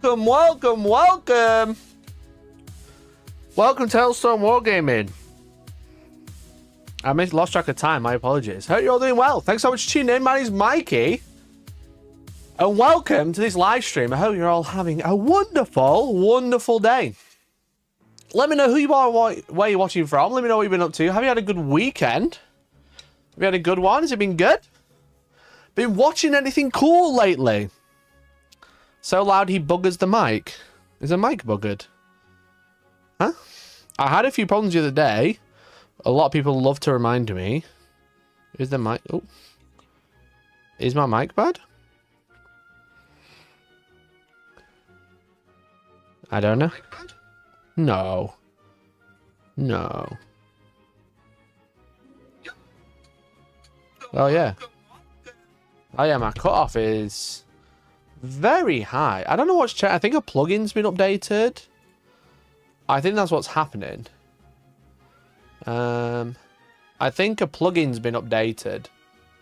Welcome, welcome, welcome. Welcome to Hellstormwargaming. I lost track of time, my apologies. Hope you're all doing well. Thanks so much for tuning in. My name's Mikey. And welcome to this live stream. I hope you're all having a wonderful, wonderful day. Let me know who you are, where you're watching from. Let me know what you've been up to. Have you had a good weekend? Have you had a good one? Has it been good? Been watching anything cool lately? So loud he buggers the mic. Is the mic buggered? Huh? I had a few problems the other day. A lot of people love to remind me. Is the mic... Oh. Is my mic bad? I don't know. No. No. Oh, yeah. Oh, yeah, my cutoff is very high. I don't know what's changed. I think a plugin's been updated. I think that's what's happening. I think a plugin's been updated.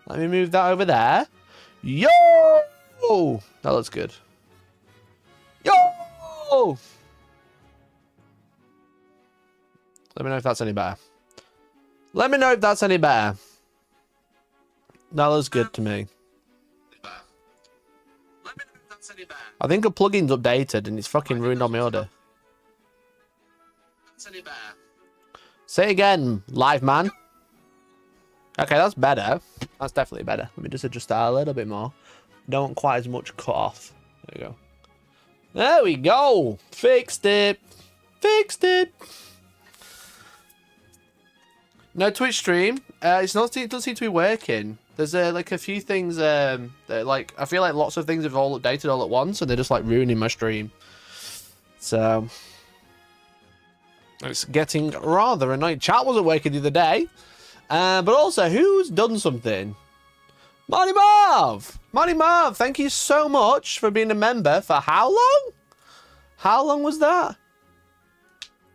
Let me move that over there. Yo! That looks good. Yo! Let me know if that's any better. Let me know if that's any better. That looks good to me. I think a plugin's updated and it's fucking ruined on my order. Say it again, live man. Okay, that's better. That's definitely better. Let me just adjust that a little bit more. Don't want quite as much cut off. There we go. There we go. Fixed it. Fixed it. No Twitch stream. It doesn't seem to be working. There's like a few things that like I feel like lots of things have all updated all at once and they're just like ruining my stream. So it's getting rather annoying. Chat wasn't working the other day. But also, who's done something? Marty Marv! Marty Marv, thank you so much for being a member for how long? How long was that?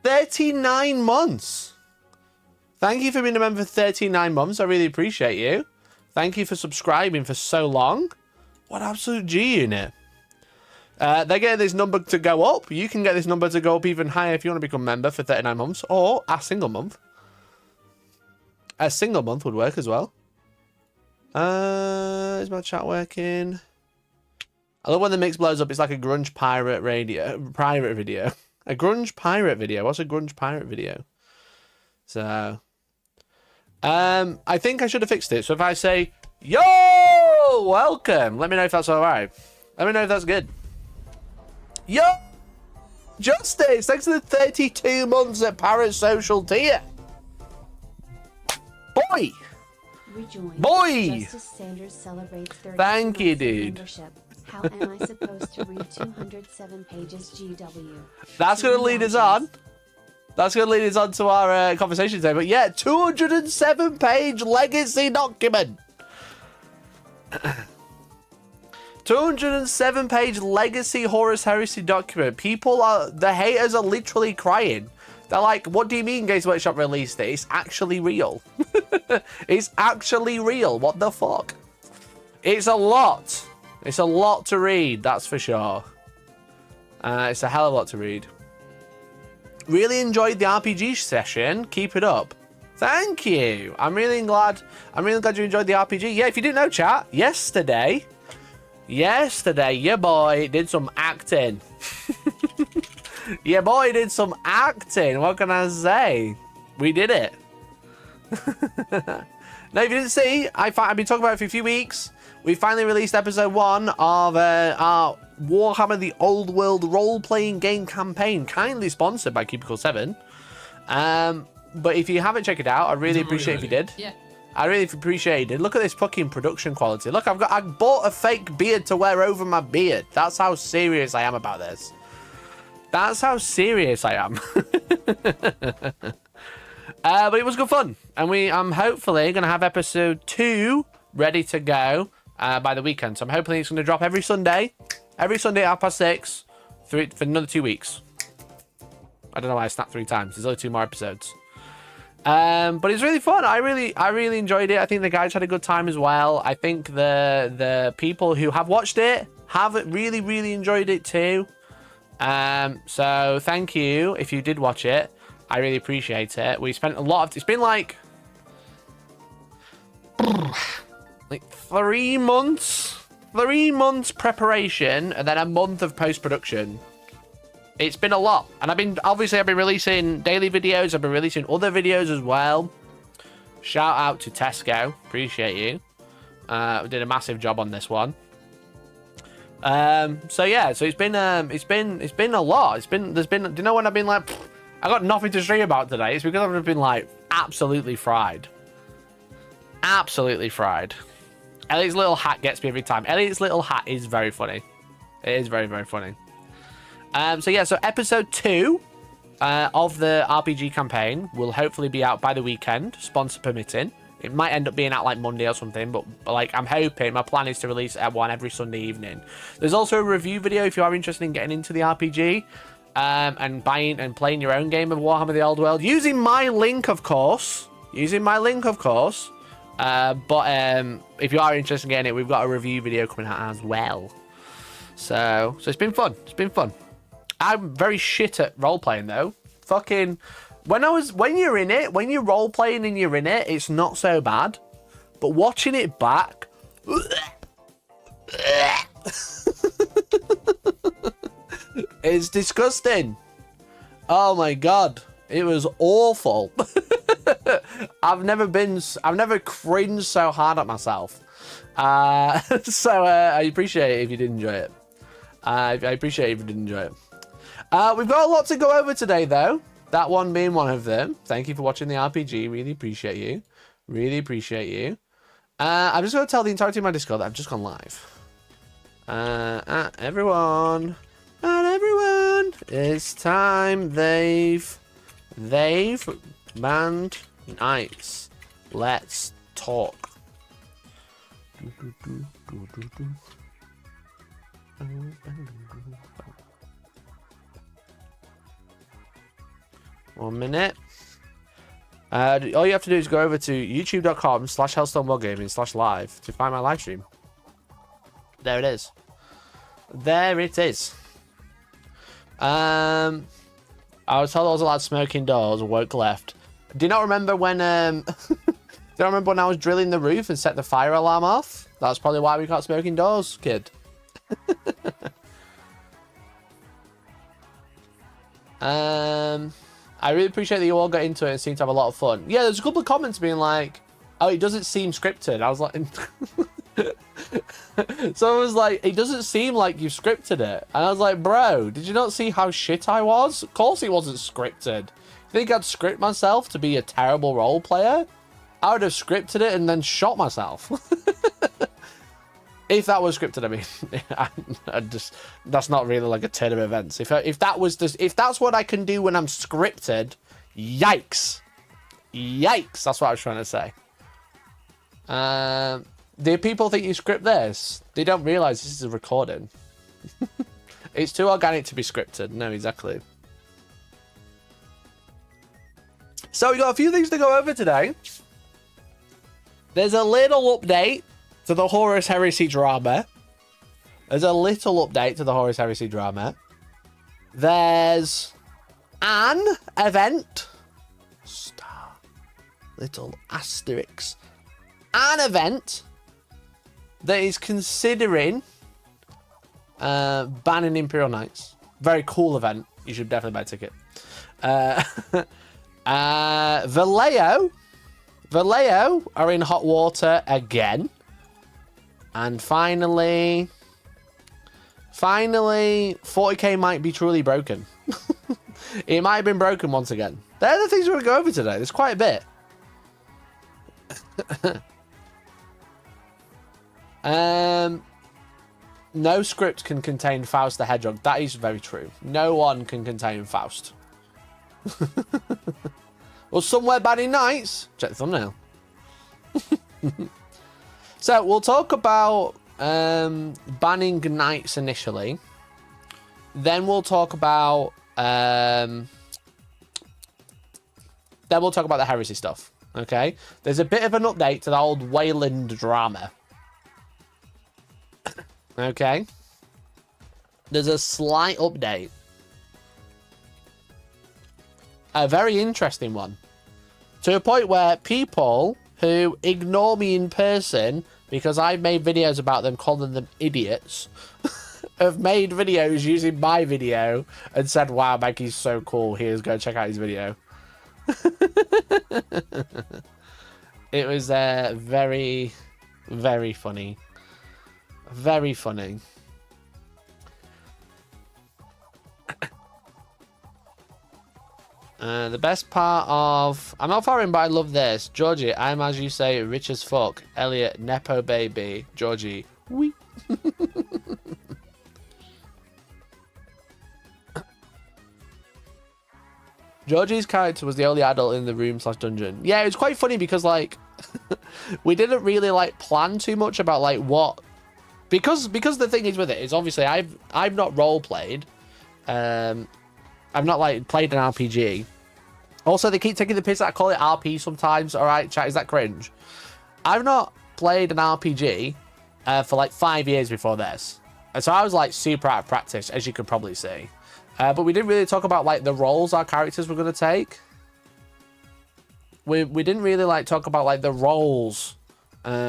39 months. Thank you for being a member for 39 months. I really appreciate you. Thank you for subscribing for so long. What absolute G unit. They're getting this number to go up. You can get this number to go up even higher if you want to become a member for 39 months or a single month. A single month would work as well. Is my chat working? I love when the mix blows up. It's like a grunge pirate video. A grunge pirate video. What's a grunge pirate video? So, I think I should have fixed it. So if I say, yo, welcome. Let me know if that's all right. Let me know if that's good. Yo, Justice. Thanks for the 32 months at Parasocial tier. Boy. Boy. Justice Sanders celebrates 30 Thank you, dude. Membership. How am I supposed to read 207 pages GW? That's going to lead us on. That's going to lead us on to our conversation today. But yeah, 207-page legacy document. 207-page legacy Horus Heresy document. The haters are literally crying. They're like, what do you mean Games Workshop released it? It's actually real. It's actually real. What the fuck? It's a lot. It's a lot to read, that's for sure. It's a hell of a lot to read. Really enjoyed the RPG session. Keep it up. Thank you. I'm really glad you enjoyed the RPG. Yeah, if you didn't know, chat, yesterday, your boy did some acting. Your boy did some acting. What can I say? We did it. Now, if you didn't see, I've been talking about it for a few weeks. We finally released episode 1 of our Warhammer the Old World role-playing game campaign, kindly sponsored by Cubicle 7. But if you haven't checked it out, I really appreciate if you did. Yeah. I really appreciate it. Look at this fucking production quality. Look, I bought a fake beard to wear over my beard. That's how serious I am about this. That's how serious I am. But it was good fun. And I'm hopefully going to have episode 2 ready to go by the weekend. So I'm hoping it's going to drop every Sunday. Every Sunday at 6:30 for another 2 weeks. I don't know why I snapped 3 times. There's only 2 more episodes. But it's really fun. I really enjoyed it. I think the guys had a good time as well. I think the people who have watched it have really enjoyed it too. So thank you if you did watch it. I really appreciate it. We spent a lot of... It's been like 3 months. 3 months preparation and then a month of post-production. It's been a lot. And I've been releasing daily videos. I've been releasing other videos as well. Shout out to Tesco. Appreciate you. We did a massive job on this one. So yeah, so it's been a lot. Do you know when I've been like, I got nothing to stream about today? It's because I've been like absolutely fried. Absolutely fried. Elliot's little hat gets me every time. Elliot's little hat is very funny. It is very, very funny. So yeah, so episode 2 of the RPG campaign will hopefully be out by the weekend, sponsor permitting. It might end up being out like Monday or something, but like I'm hoping, my plan is to release one every Sunday evening. There's also a review video if you are interested in getting into the RPG and buying and playing your own game of Warhammer the Old World using my link, of course. But if you are interested in getting it, we've got a review video coming out as well. So it's been fun. It's been fun. I'm very shit at role playing though. Fucking. When you're in it, when you're role playing and you're in it, it's not so bad. But watching it back, it's disgusting. Oh my god, it was awful. I've never cringed so hard at myself. So I appreciate it if you did enjoy it. I appreciate it if you did enjoy it. We've got a lot to go over today though. That one being one of them. Thank you for watching the RPG. Really appreciate you. Really appreciate you. I'm just going to tell the entirety of my Discord that I've just gone live. Everyone. It's time. They've banned Knights. Let's talk. 1 minute. All you have to do is go over to youtube.com/Hellstormwargaming/live to find my live stream. There it is. There it is. I was told I was allowed to smoke indoors. Woke left. Do you not remember when? Do you remember when I was drilling the roof and set the fire alarm off? That's probably why we can't smoke indoors, kid. I really appreciate that you all got into it and seemed to have a lot of fun. Yeah, there's a couple of comments being like, oh, it doesn't seem scripted. I was like... So I was like, it doesn't seem like you've scripted it. And I was like, bro, did you not see how shit I was? Of course it wasn't scripted. You think I'd script myself to be a terrible role player? I would have scripted it and then shot myself. If that was scripted, I mean, that's not really like a turn of events. If that's what I can do when I'm scripted, yikes. Yikes, that's what I was trying to say. Do people think you script this? They don't realize this is a recording. It's too organic to be scripted. No, exactly. So we got a few things to go over today. There's a little update to the Horus Heresy drama. There's a little update to the Horus Heresy drama. There's an event. Star. Little asterisks. An event that is considering banning Imperial Knights. Very cool event. You should definitely buy a ticket. Vallejo are in hot water again. And finally, 40k might be truly broken. It might have been broken once again. They're the things we're going to go over today. There's quite a bit. No script can contain Faust the Hedgehog. That is very true. No one can contain Faust. Well, somewhere banning Knights. Check the thumbnail. So we'll talk about banning Knights initially. Then we'll talk about the heresy stuff. Okay, there's a bit of an update to the old Wayland drama. Okay, there's a slight update. a very interesting one. To a point where people who ignore me in person because I've made videos about them calling them idiots have made videos using my video and said, wow, Mikey's so cool. Here's go check out his video. It was very, very funny. Very funny. The best part of... I'm not foreign, but I love this. Georgie, I'm, as you say, rich as fuck. Elliot, Nepo baby. Georgie, wee. Georgie's character was the only adult in the room / dungeon. Yeah, it was quite funny because, like, we didn't really, like, plan too much about, like, what... Because the thing is with it is, obviously, I've not role-played. I've not, like, played an RPG. Also, they keep taking the piss out. I call it RP sometimes. All right, chat, is that cringe? I've not played an RPG for, like, 5 years before this. And so I was, like, super out of practice, as you could probably see. But we didn't really talk about, like, the roles our characters were going to take. We didn't really, like, talk about, like, the roles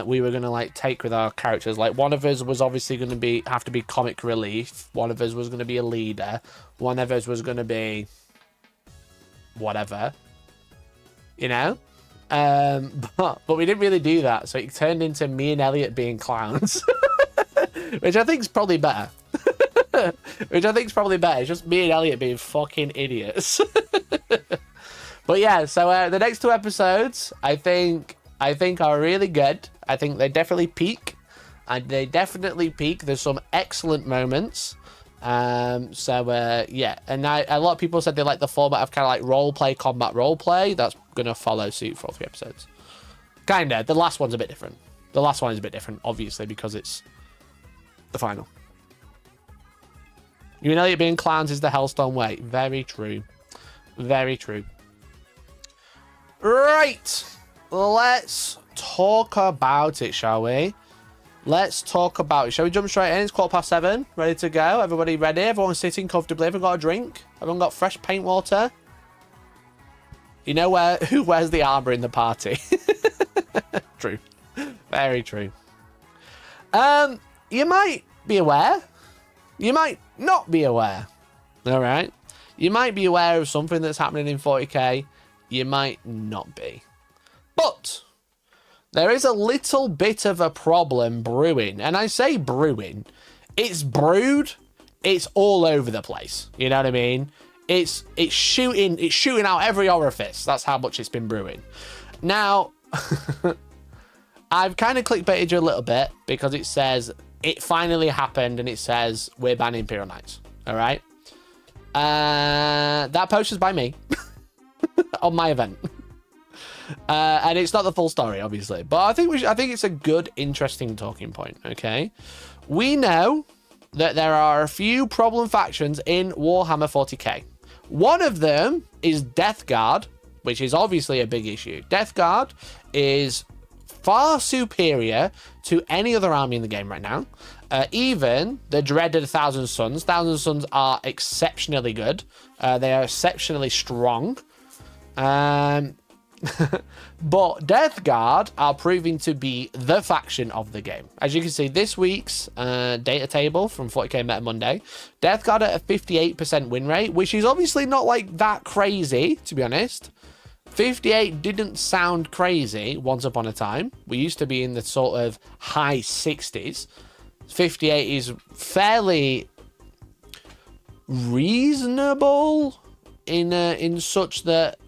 we were going to, like, take with our characters. Like, one of us was obviously going to have to be comic relief. One of us was going to be a leader. One of us was going to be whatever, you know? But we didn't really do that. So it turned into me and Elliot being clowns, which I think is probably better. It's just me and Elliot being fucking idiots. But yeah, so the next 2 episodes, I think are really good. I think they definitely peak. And they definitely peak. There's some excellent moments. Yeah. And a lot of people said they like the format of kind of like roleplay, combat roleplay. That's going to follow suit for all 3 episodes. Kind of. The last one's a bit different. The last one is a bit different, obviously, because it's the final. You know, it being clowns is the Hellstorm way. Very true. Very true. Right. Let's talk about it, shall we? Let's talk about it. Shall we jump straight in? It's 7:15. Ready to go? Everybody ready? Everyone sitting comfortably? Everyone got a drink? Everyone got fresh paint water? You know who wears the armor in the party? True. Very true. You might be aware. You might not be aware. All right. You might be aware of something that's happening in 40k. You might not be. But there is a little bit of a problem brewing. And I say brewing. It's brewed. It's all over the place. You know what I mean? It's shooting out every orifice. That's how much it's been brewing. Now, I've kind of clickbaited you a little bit because it says it finally happened and it says we're banning Imperial Knights. All right. That post is by me on my event. And it's not the full story, obviously, but I think it's a good, interesting talking point. Okay, we know that there are a few problem factions in Warhammer 40k. One of them is Death Guard, which is obviously a big issue. Death Guard is far superior to any other army in the game right now. Even the dreaded Thousand Suns. Thousand Suns are exceptionally good. They are exceptionally strong. But Death Guard are proving to be the faction of the game. As you can see, this week's data table from 40k Meta Monday, Death Guard at a 58% win rate, which is obviously not like that crazy, to be honest. 58 didn't sound crazy once upon a time. We used to be in the sort of high 60s. 58 is fairly reasonable in such that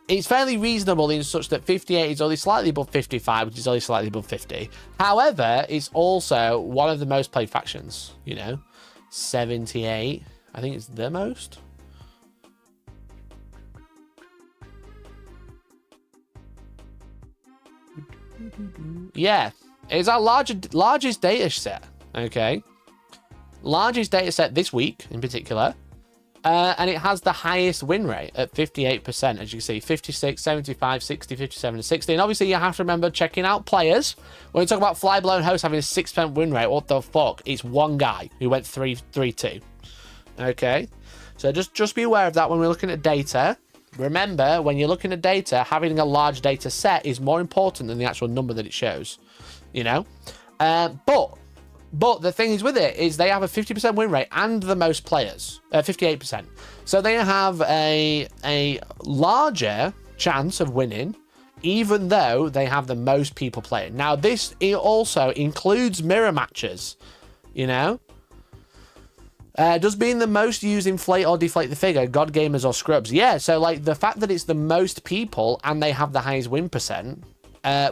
it's fairly reasonable in such that 58 is only slightly above 55, which is only slightly above 50. However, it's also one of the most played factions, you know. 78, I think it's the most. Yeah, it's our largest data set, okay? Largest data set this week, in particular. And it has the highest win rate at 58%, as you can see, 56, 75, 60, 57, and 60. And obviously, you have to remember checking out players. When we talk about Flyblown Host having a 6% win rate, what the fuck? It's one guy who went 3-2. Okay? So just be aware of that when we're looking at data. Remember, when you're looking at data, having a large data set is more important than the actual number that it shows, you know? But the thing is with it is they have a 50% win rate and the most players, 58%. So they have a larger chance of winning, even though they have the most people playing. Now, this also includes mirror matches, you know? Does being the most used inflate or deflate the figure, god gamers or scrubs? Yeah, so like the fact that it's the most people and they have the highest win percent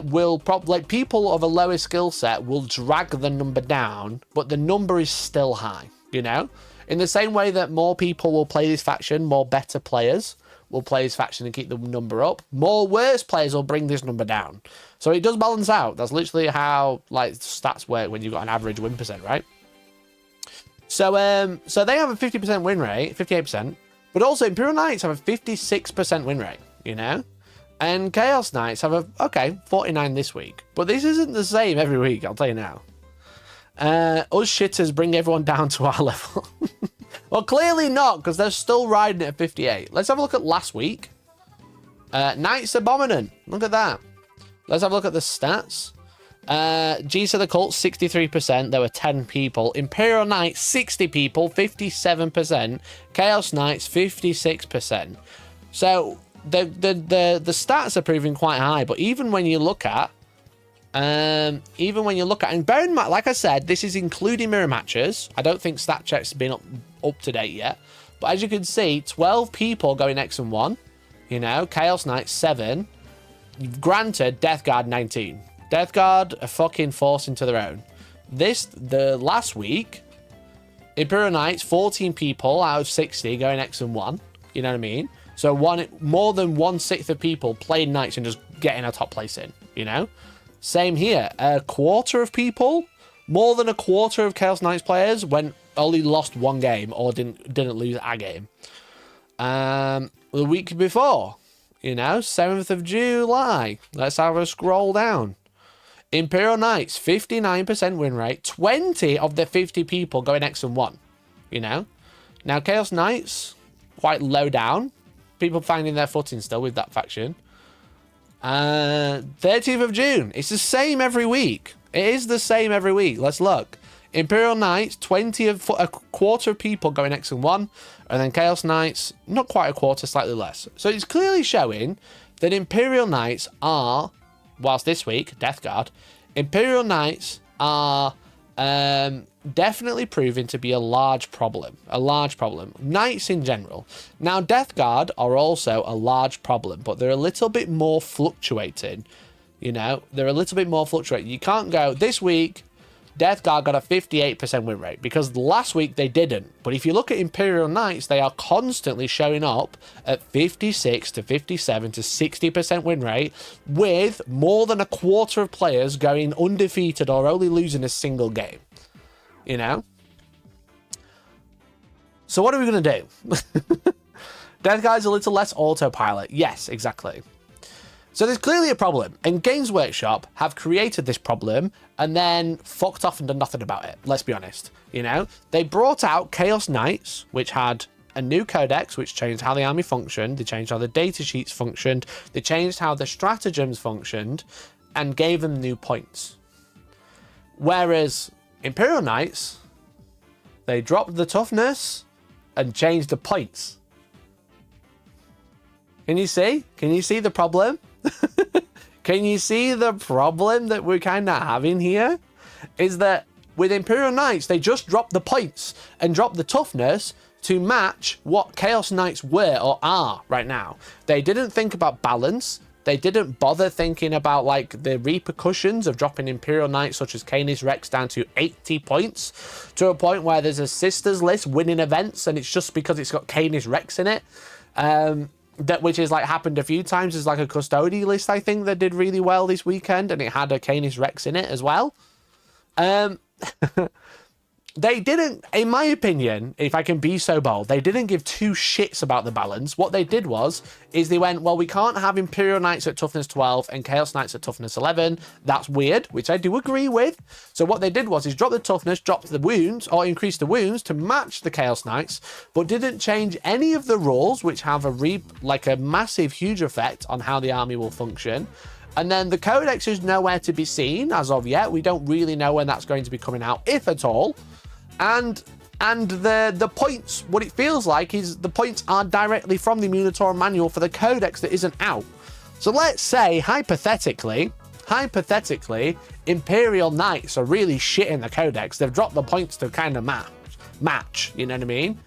will probably, like, people of a lower skill set will drag the number down, but the number is still high, you know? In the same way that more people will play this faction, more better players will play this faction and keep the number up, more worse players will bring this number down. So it does balance out. That's literally how like stats work when you've got an average win percent, right? So they have a 50% win rate, 58%, but also Imperial Knights have a 56% win rate, you know? And Chaos Knights have a, okay, 49 this week. But this isn't the same every week, I'll tell you now. Us shitters bring everyone down to our level. Well, clearly not, because they're still riding at 58. Let's have a look at last week. Knights Abominant, look at that. Let's have a look at the stats. G's of the Cult, 63%. There were 10 people. Imperial Knights, 60 people, 57%. Chaos Knights, 56%. So the stats are proving quite high. But even when you look at, and bear in mind, like I said, this is including mirror matches. I don't think stat checks have been up to date yet. But as you can see, 12 people going X and 1. You know, Chaos Knights, 7. Granted, Death Guard, 19. Death Guard are fucking forced into their own. The last week, Imperial Knights, 14 people out of 60 going X and 1. You know what I mean? So more than 1/6 of people playing Knights and just getting a top place in, you know? Same here. A quarter of people, more than a quarter of Chaos Knights players only lost one game or didn't lose a game. The week before, you know, 7th of July. Let's have a scroll down. Imperial Knights, 59% win rate. 20 of the 50 people going X and 1, you know? Now, Chaos Knights, quite low down. People finding their footing still with that faction. 30th of June. It's the same every week. It is the same every week. Let's look. Imperial Knights, a quarter of people going X and 1. And then Chaos Knights, not quite a quarter, slightly less. So it's clearly showing that Imperial Knights are, whilst this week, Death Guard, Imperial Knights are definitely proving to be a large problem. A large problem. Knights in general. Now, Death Guard are also a large problem, but they're a little bit more fluctuating. You know, they're a little bit more fluctuating. You can't go, this week, Death Guard got a 58% win rate, because last week they didn't. But if you look at Imperial Knights, they are constantly showing up at 56 to 57 to 60% win rate, with more than a quarter of players going undefeated or only losing a single game. You know? So what are we going to do? Death Guard's a little less autopilot. Yes, exactly. So there's clearly a problem, and Games Workshop have created this problem and then fucked off and done nothing about it, let's be honest. You know, they brought out Chaos Knights, which had a new codex, which changed how the army functioned, they changed how the data sheets functioned, they changed how the stratagems functioned, and gave them new points. Whereas Imperial Knights, they dropped the toughness and changed the points. Can you see? Can you see the problem? Can you see the problem that we're kind of having here? Is that with Imperial Knights, they just dropped the points and dropped the toughness to match what Chaos Knights were or are right now. They didn't think about balance. They didn't bother thinking about like the repercussions of dropping Imperial Knights such as Canis Rex down to 80 points, to a point where there's a sisters list winning events and it's just because it's got Canis Rex in it. Which is like happened a few times. There's like a custody list, I think, that did really well this weekend, and it had a Canis Rex in it as well. They didn't, in my opinion, if I can be so bold, they didn't give two shits about the balance. What they did is they went, well, we can't have Imperial Knights at toughness 12 and Chaos Knights at toughness 11. That's weird, which I do agree with. So what they did is drop the toughness, drop the wounds, or increase the wounds to match the Chaos Knights, but didn't change any of the rules, which have a massive, huge effect on how the army will function. And then the Codex is nowhere to be seen as of yet. We don't really know when that's going to be coming out, if at all. And the points, what it feels like is the points are directly from the Minotaur manual for the Codex that isn't out. So let's say, hypothetically, Imperial Knights are really shit in the Codex. They've dropped the points to kind of match, you know what I mean?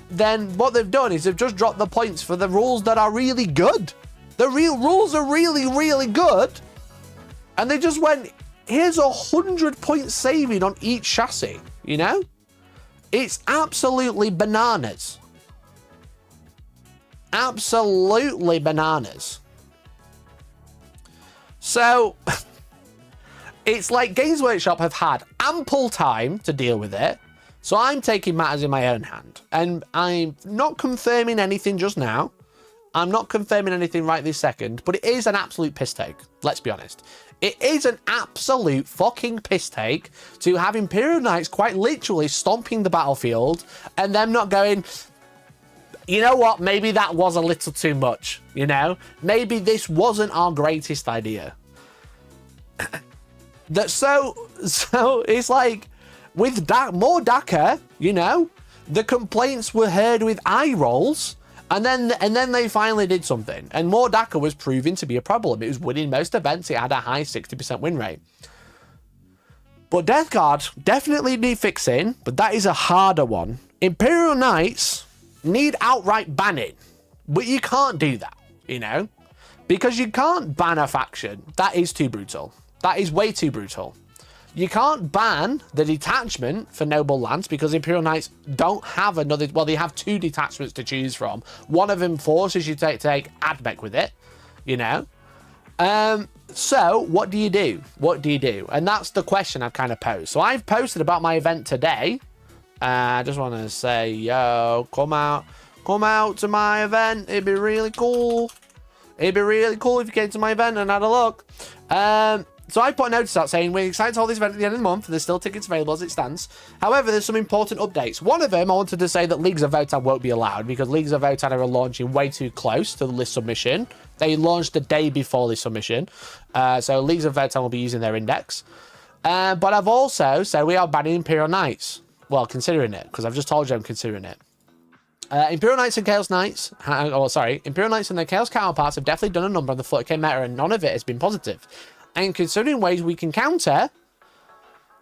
Then what they've done is they've just dropped the points for the rules that are really good. The real rules are really, really good. And they just went, here's 100 points saving on each chassis, you know? It's absolutely bananas. Absolutely bananas. So, it's like Games Workshop have had ample time to deal with it. So I'm taking matters in my own hand. And I'm not confirming anything just now. I'm not confirming anything right this second, but it is an absolute piss take. Let's be honest. It is an absolute fucking piss take to have Imperial Knights quite literally stomping the battlefield and them not going, you know what, maybe that was a little too much, you know? Maybe this wasn't our greatest idea. So it's like, with more DACA, you know, the complaints were heard with eye rolls. And then they finally did something. And more DACA was proving to be a problem. It was winning most events. It had a high 60% win rate. But Death Guard definitely need fixing, but that is a harder one. Imperial Knights need outright banning. But you can't do that, you know? Because you can't ban a faction. That is too brutal. That is way too brutal. You can't ban the detachment for Noble Lands because Imperial Knights don't have another... Well, they have two detachments to choose from. One of them forces you to take Admech with it, you know? So, what do you do? What do you do? And that's the question I've kind of posed. So, I've posted about my event today. I just want to say, yo, come out to my event. It'd be really cool. It'd be really cool if you came to my event and had a look. So I put a notice out saying, we're excited to hold this event at the end of the month, and there's still tickets available as it stands. However, there's some important updates. One of them, I wanted to say that Leagues of Votan won't be allowed, because Leagues of Votan are launching way too close to the list submission. They launched the day before the submission. So Leagues of Votan will be using their index. But I've also said we are banning Imperial Knights. Well, considering it, because I've just told you I'm considering it. Imperial Knights and Chaos Knights, Imperial Knights and their Chaos counterparts have definitely done a number on the 40k meta, and none of it has been positive. And considering ways we can counter...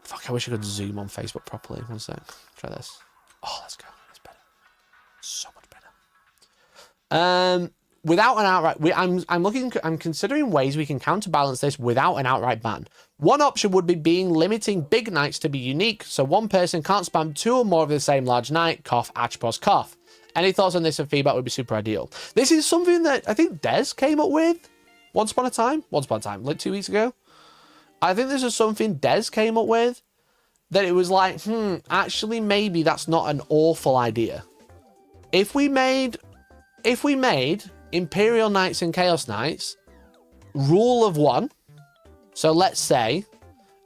Fuck, I wish I could zoom on Facebook properly. One sec. Try this. Oh, let's go. That's better. So much better. Without an outright... I'm considering ways we can counterbalance this without an outright ban. One option would be limiting big knights to be unique, so one person can't spam two or more of the same large knight, cough, Atropos, cough. Any thoughts on this and feedback would be super ideal. This is something that I think Des came up with. Once upon a time, like 2 weeks ago. I think this is something Des came up with, that it was like, actually maybe that's not an awful idea. If we made Imperial Knights and Chaos Knights rule of one, so let's say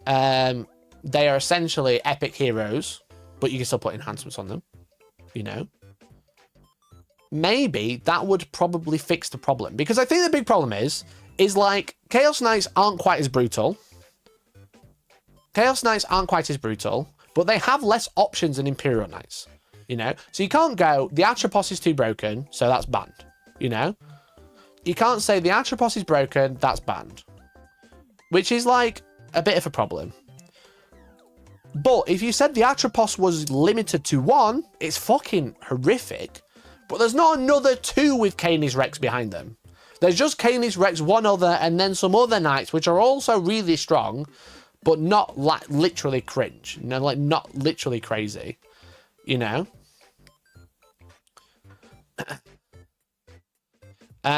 they are essentially epic heroes, but you can still put enhancements on them, you know. Maybe that would probably fix the problem, because I think the big problem is like Chaos Knights aren't quite as brutal. Chaos Knights aren't quite as brutal, but they have less options than Imperial Knights, you know? So you can't go, the Atropos is too broken, so that's banned, you know? You can't say the Atropos is broken, that's banned. Which is like a bit of a problem. But if you said the Atropos was limited to one, it's fucking horrific. But there's not another two with Canis Rex behind them. There's just Canis Rex, one other, and then some other knights, which are also really strong, but not like literally cringe. You know, like not literally crazy. You know?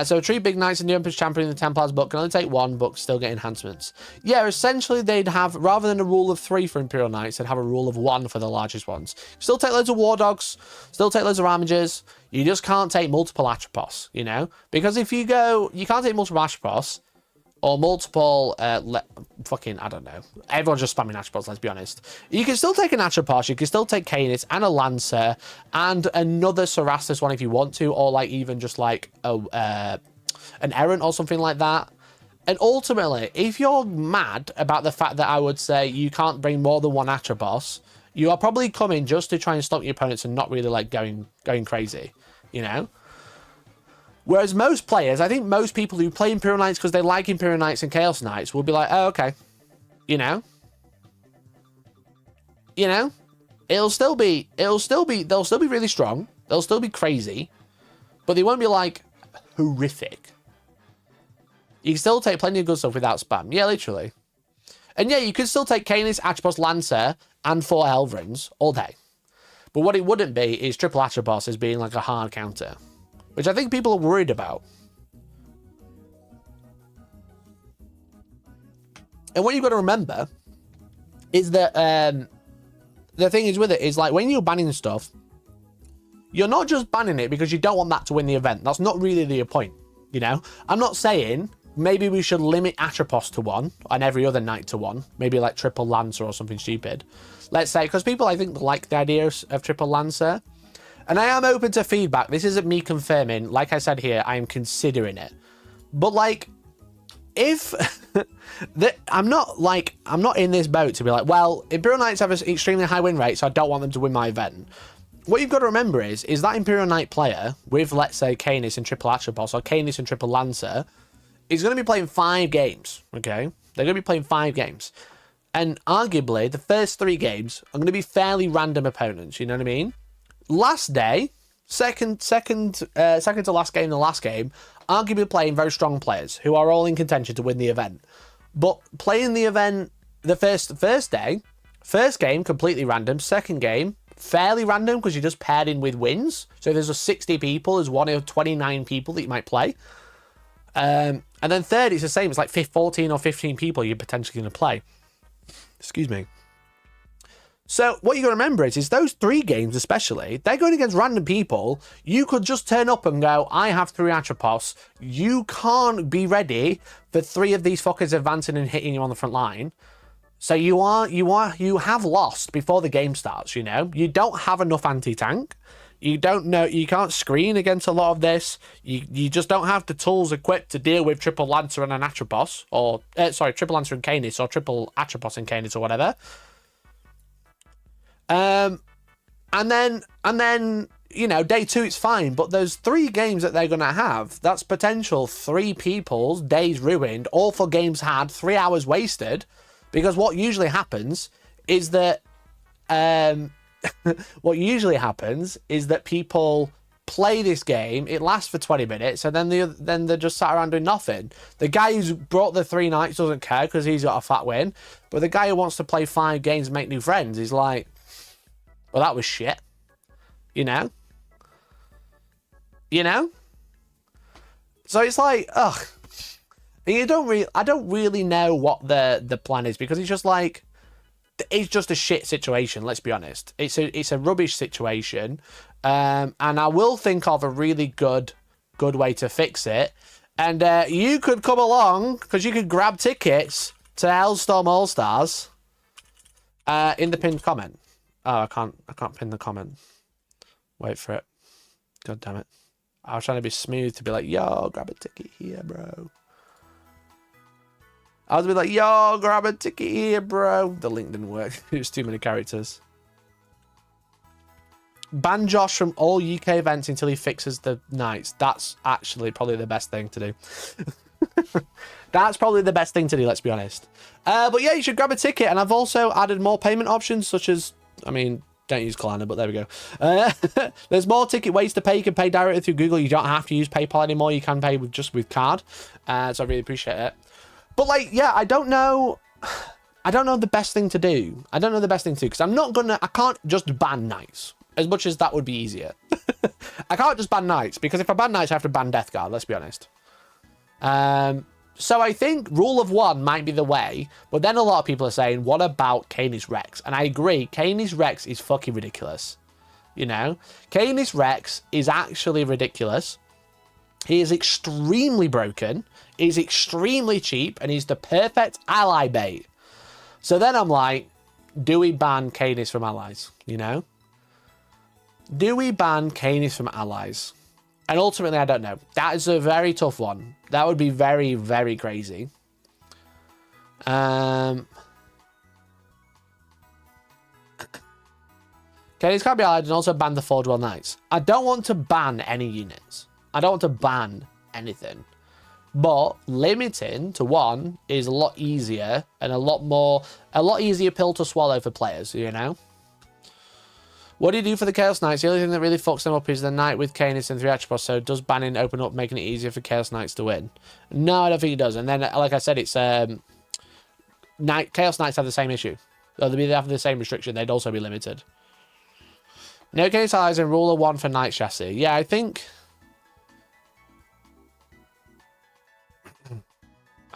So 3 big knights in the Emperor's Champion in the Templars book can only take 1, but still get enhancements. Yeah, essentially they'd have, rather than a rule of 3 for Imperial Knights, they'd have a rule of 1 for the largest ones. Still take loads of War Dogs, still take loads of Ramagers. You just can't take multiple Atropos, you know? Because if you go, you can't take multiple Atropos, or multiple, fucking, I don't know. Everyone's just spamming Atropos, let's be honest. You can still take an Atropos, you can still take Canis and a Lancer, and another Cerastus one if you want to, or like even just like an Errant or something like that. And ultimately, if you're mad about the fact that I would say you can't bring more than 1 Atropos, you are probably coming just to try and stop your opponents and not really like going crazy, you know? Whereas most players, I think most people who play Imperial Knights because they like Imperial Knights and Chaos Knights will be like, oh, okay. You know? You know? They'll still be really strong. They'll still be crazy. But they won't be, like, horrific. You can still take plenty of good stuff without spam. Yeah, literally. And yeah, you could still take Canis, Atropos, Lancer, and 4 Helvrins all day. But what it wouldn't be is triple Atropos as being, like, a hard counter. Which I think people are worried about. And what you've got to remember is that the thing is with it is like when you're banning stuff, you're not just banning it because you don't want that to win the event. That's not really the point, you know? I'm not saying maybe we should limit Atropos to 1 and every other knight to 1. Maybe like triple Lancer or something stupid. Let's say, because people I think like the idea of triple Lancer. And I am open to feedback. This isn't me confirming. Like I said here, I am considering it. But like, if I'm not in this boat to be like, well, Imperial Knights have an extremely high win rate, so I don't want them to win my event. What you've got to remember is that Imperial Knight player with, let's say, Canis and triple Atropos or Canis and triple Lancer is going to be playing 5 games. Okay, they're going to be playing 5 games, and arguably the first 3 games are going to be fairly random opponents. You know what I mean? Last day, second to last game, the last game, arguably playing very strong players who are all in contention to win the event. But playing the event the first day, first game completely random, second game fairly random because you're just paired in with wins. So if there's a 60 people, there's 1 of 29 people that you might play. And then third, it's the same. It's like 14 or 15 people you're potentially going to play. Excuse me. So what you got to remember is those 3 games especially, they're going against random people. You could just turn up and go, I have 3 Atropos. You can't be ready for 3 of these fuckers advancing and hitting you on the front line. So you have lost before the game starts, you know? You don't have enough anti-tank. You can't screen against a lot of this. You just don't have the tools equipped to deal with triple Lancer and an Atropos, or triple Lancer and Canis, or triple Atropos and Canis, or whatever. And then, you know, day 2, it's fine. But those 3 games that they're going to have, that's potential 3 people's days ruined, all for games had, 3 hours wasted. Because what usually happens is that, people play this game, it lasts for 20 minutes, and then they're just sat around doing nothing. The guy who's brought the 3 knights doesn't care because he's got a fat win. But the guy who wants to play 5 games and make new friends is like, well, that was shit. You know? You know? So it's like, ugh. I don't really know what the plan is, because it's just like, it's just a shit situation, let's be honest. It's a rubbish situation. And I will think of a really good way to fix it. And you could come along, because you could grab tickets to Hellstorm All-Stars in the pinned comment. Oh, I can't pin the comment. Wait for it. God damn it. I was trying to be smooth to be like, yo, grab a ticket here, bro. I was like, yo, grab a ticket here, bro. The link didn't work. It was too many characters. Ban Josh from all UK events until he fixes the Knights. That's actually probably the best thing to do. That's probably the best thing to do, let's be honest. But yeah, you should grab a ticket. And I've also added more payment options, such as, I mean, don't use Klarna, but there we go. There's more ticket ways to pay. You can pay directly through Google. You don't have to use PayPal anymore. You can pay just with card. So I really appreciate it. But like, yeah, I don't know the best thing to do. I don't know the best thing to do, because I can't just ban Knights, as much as that would be easier. I can't just ban knights, because if I ban knights, I have to ban Death Guard, let's be honest. So I think rule of one might be the way, but then a lot of people are saying, what about Canis Rex? And I agree, Canis Rex is fucking ridiculous. You know? Canis Rex is actually ridiculous. He is extremely broken, he's extremely cheap, and he's the perfect ally bait. So then I'm like, do we ban Canis from allies? You know? Do we ban Canis from allies? And ultimately, I don't know. That is a very tough one. That would be very, very crazy. Canis can't be allied, and also ban the Forgewell Knights. I don't want to ban any units. I don't want to ban anything. But limiting to one is a lot easier and a lot easier pill to swallow for players, you know? What do you do for the Chaos Knights? The only thing that really fucks them up is the Knight with Canis and 3 Atropos, so does banning open up, making it easier for Chaos Knights to win? No, I don't think it does. And then, like I said, it's Chaos Knights have the same issue. So they have the same restriction, they'd also be limited. No Canis allies and rule of one for Knight chassis. Yeah, I think,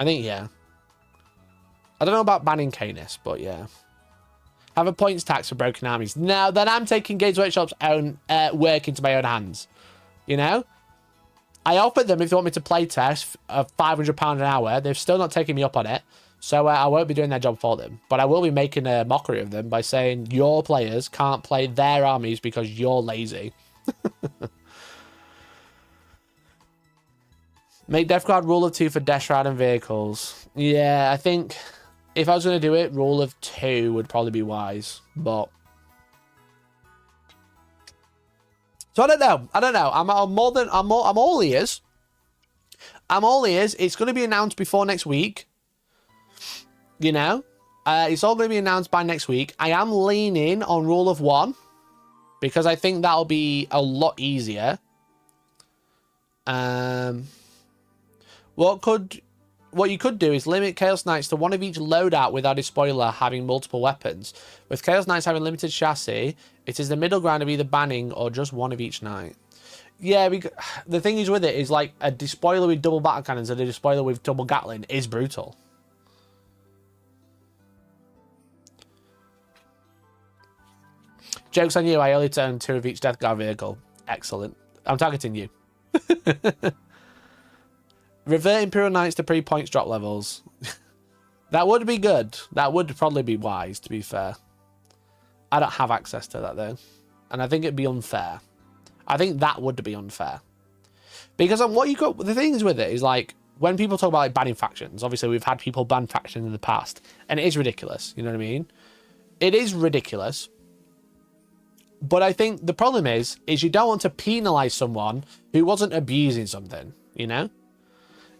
yeah. I don't know about banning Canis, but yeah. Have a points tax for broken armies. No, then I'm taking Games Workshop's own work into my own hands. You know? I offered them if they want me to play test £500 an hour. They've still not taken me up on it. So I won't be doing their job for them. But I will be making a mockery of them by saying your players can't play their armies because you're lazy. Make Death Guard rule of 2 for Death Shroud and vehicles. Yeah, I think if I was going to do it, rule of 2 would probably be wise. But so I don't know. I'm all ears. I'm all ears. It's going to be announced before next week. You know, it's all going to be announced by next week. I am leaning on rule of 1 because I think that'll be a lot easier. What you could do is limit Chaos Knights to one of each loadout without a spoiler having multiple weapons. With Chaos Knights having limited chassis, it is the middle ground of either banning or just one of each knight. Yeah, the thing is with it is like a despoiler with double battle cannons and a despoiler with double Gatling is brutal. Joke's on you, I only turn 2 of each Death Guard vehicle. Excellent. I'm targeting you. Revert Imperial Knights to pre-points drop levels. That would be good. That would probably be wise, to be fair. I don't have access to that, though. And I think it'd be unfair. I think that would be unfair. Because the things with it is, like, when people talk about like, banning factions, obviously we've had people ban factions in the past. And it is ridiculous, you know what I mean? It is ridiculous. But I think the problem is you don't want to penalise someone who wasn't abusing something, you know?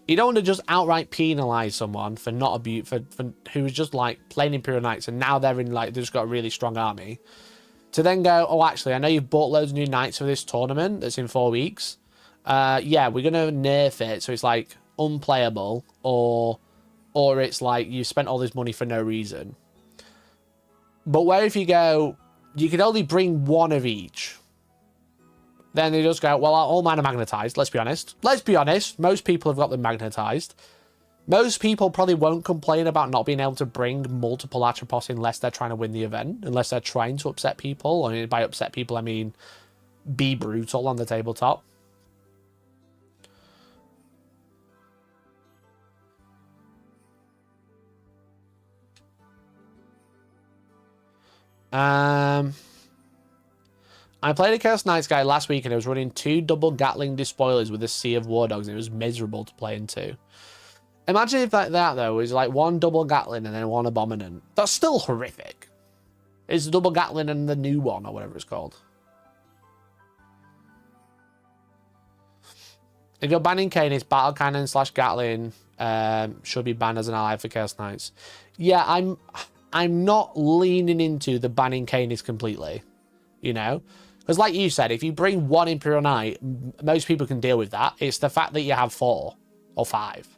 You don't want to just outright penalise someone for not for who was just like playing Imperial Knights and now they've just got a really strong army. To then go, oh, actually, I know you've bought loads of new knights for this tournament that's in 4 weeks. Yeah, we're going to nerf it so it's like unplayable or it's like you spent all this money for no reason. But where if you go, you can only bring one of each. Then they just go, well, all mine are magnetized. Let's be honest. Let's be honest. Most people have got them magnetized. Most people probably won't complain about not being able to bring multiple Atropos unless they're trying to win the event. Unless they're trying to upset people. I mean, by upset people, I mean be brutal on the tabletop. I played a Chaos Knights guy last week and I was running 2 double Gatling despoilers with a sea of War Dogs and it was miserable to play into. Imagine if that though is like 1 double Gatling and then 1 Abominant. That's still horrific. It's the double Gatling and the new one or whatever it's called. If you're banning Canis, Battle Cannon / Gatling should be banned as an ally for Chaos Knights. Yeah, I'm not leaning into the banning Canis completely. You know? Because like you said, if you bring 1 Imperial Knight, most people can deal with that. It's the fact that you have 4 or 5.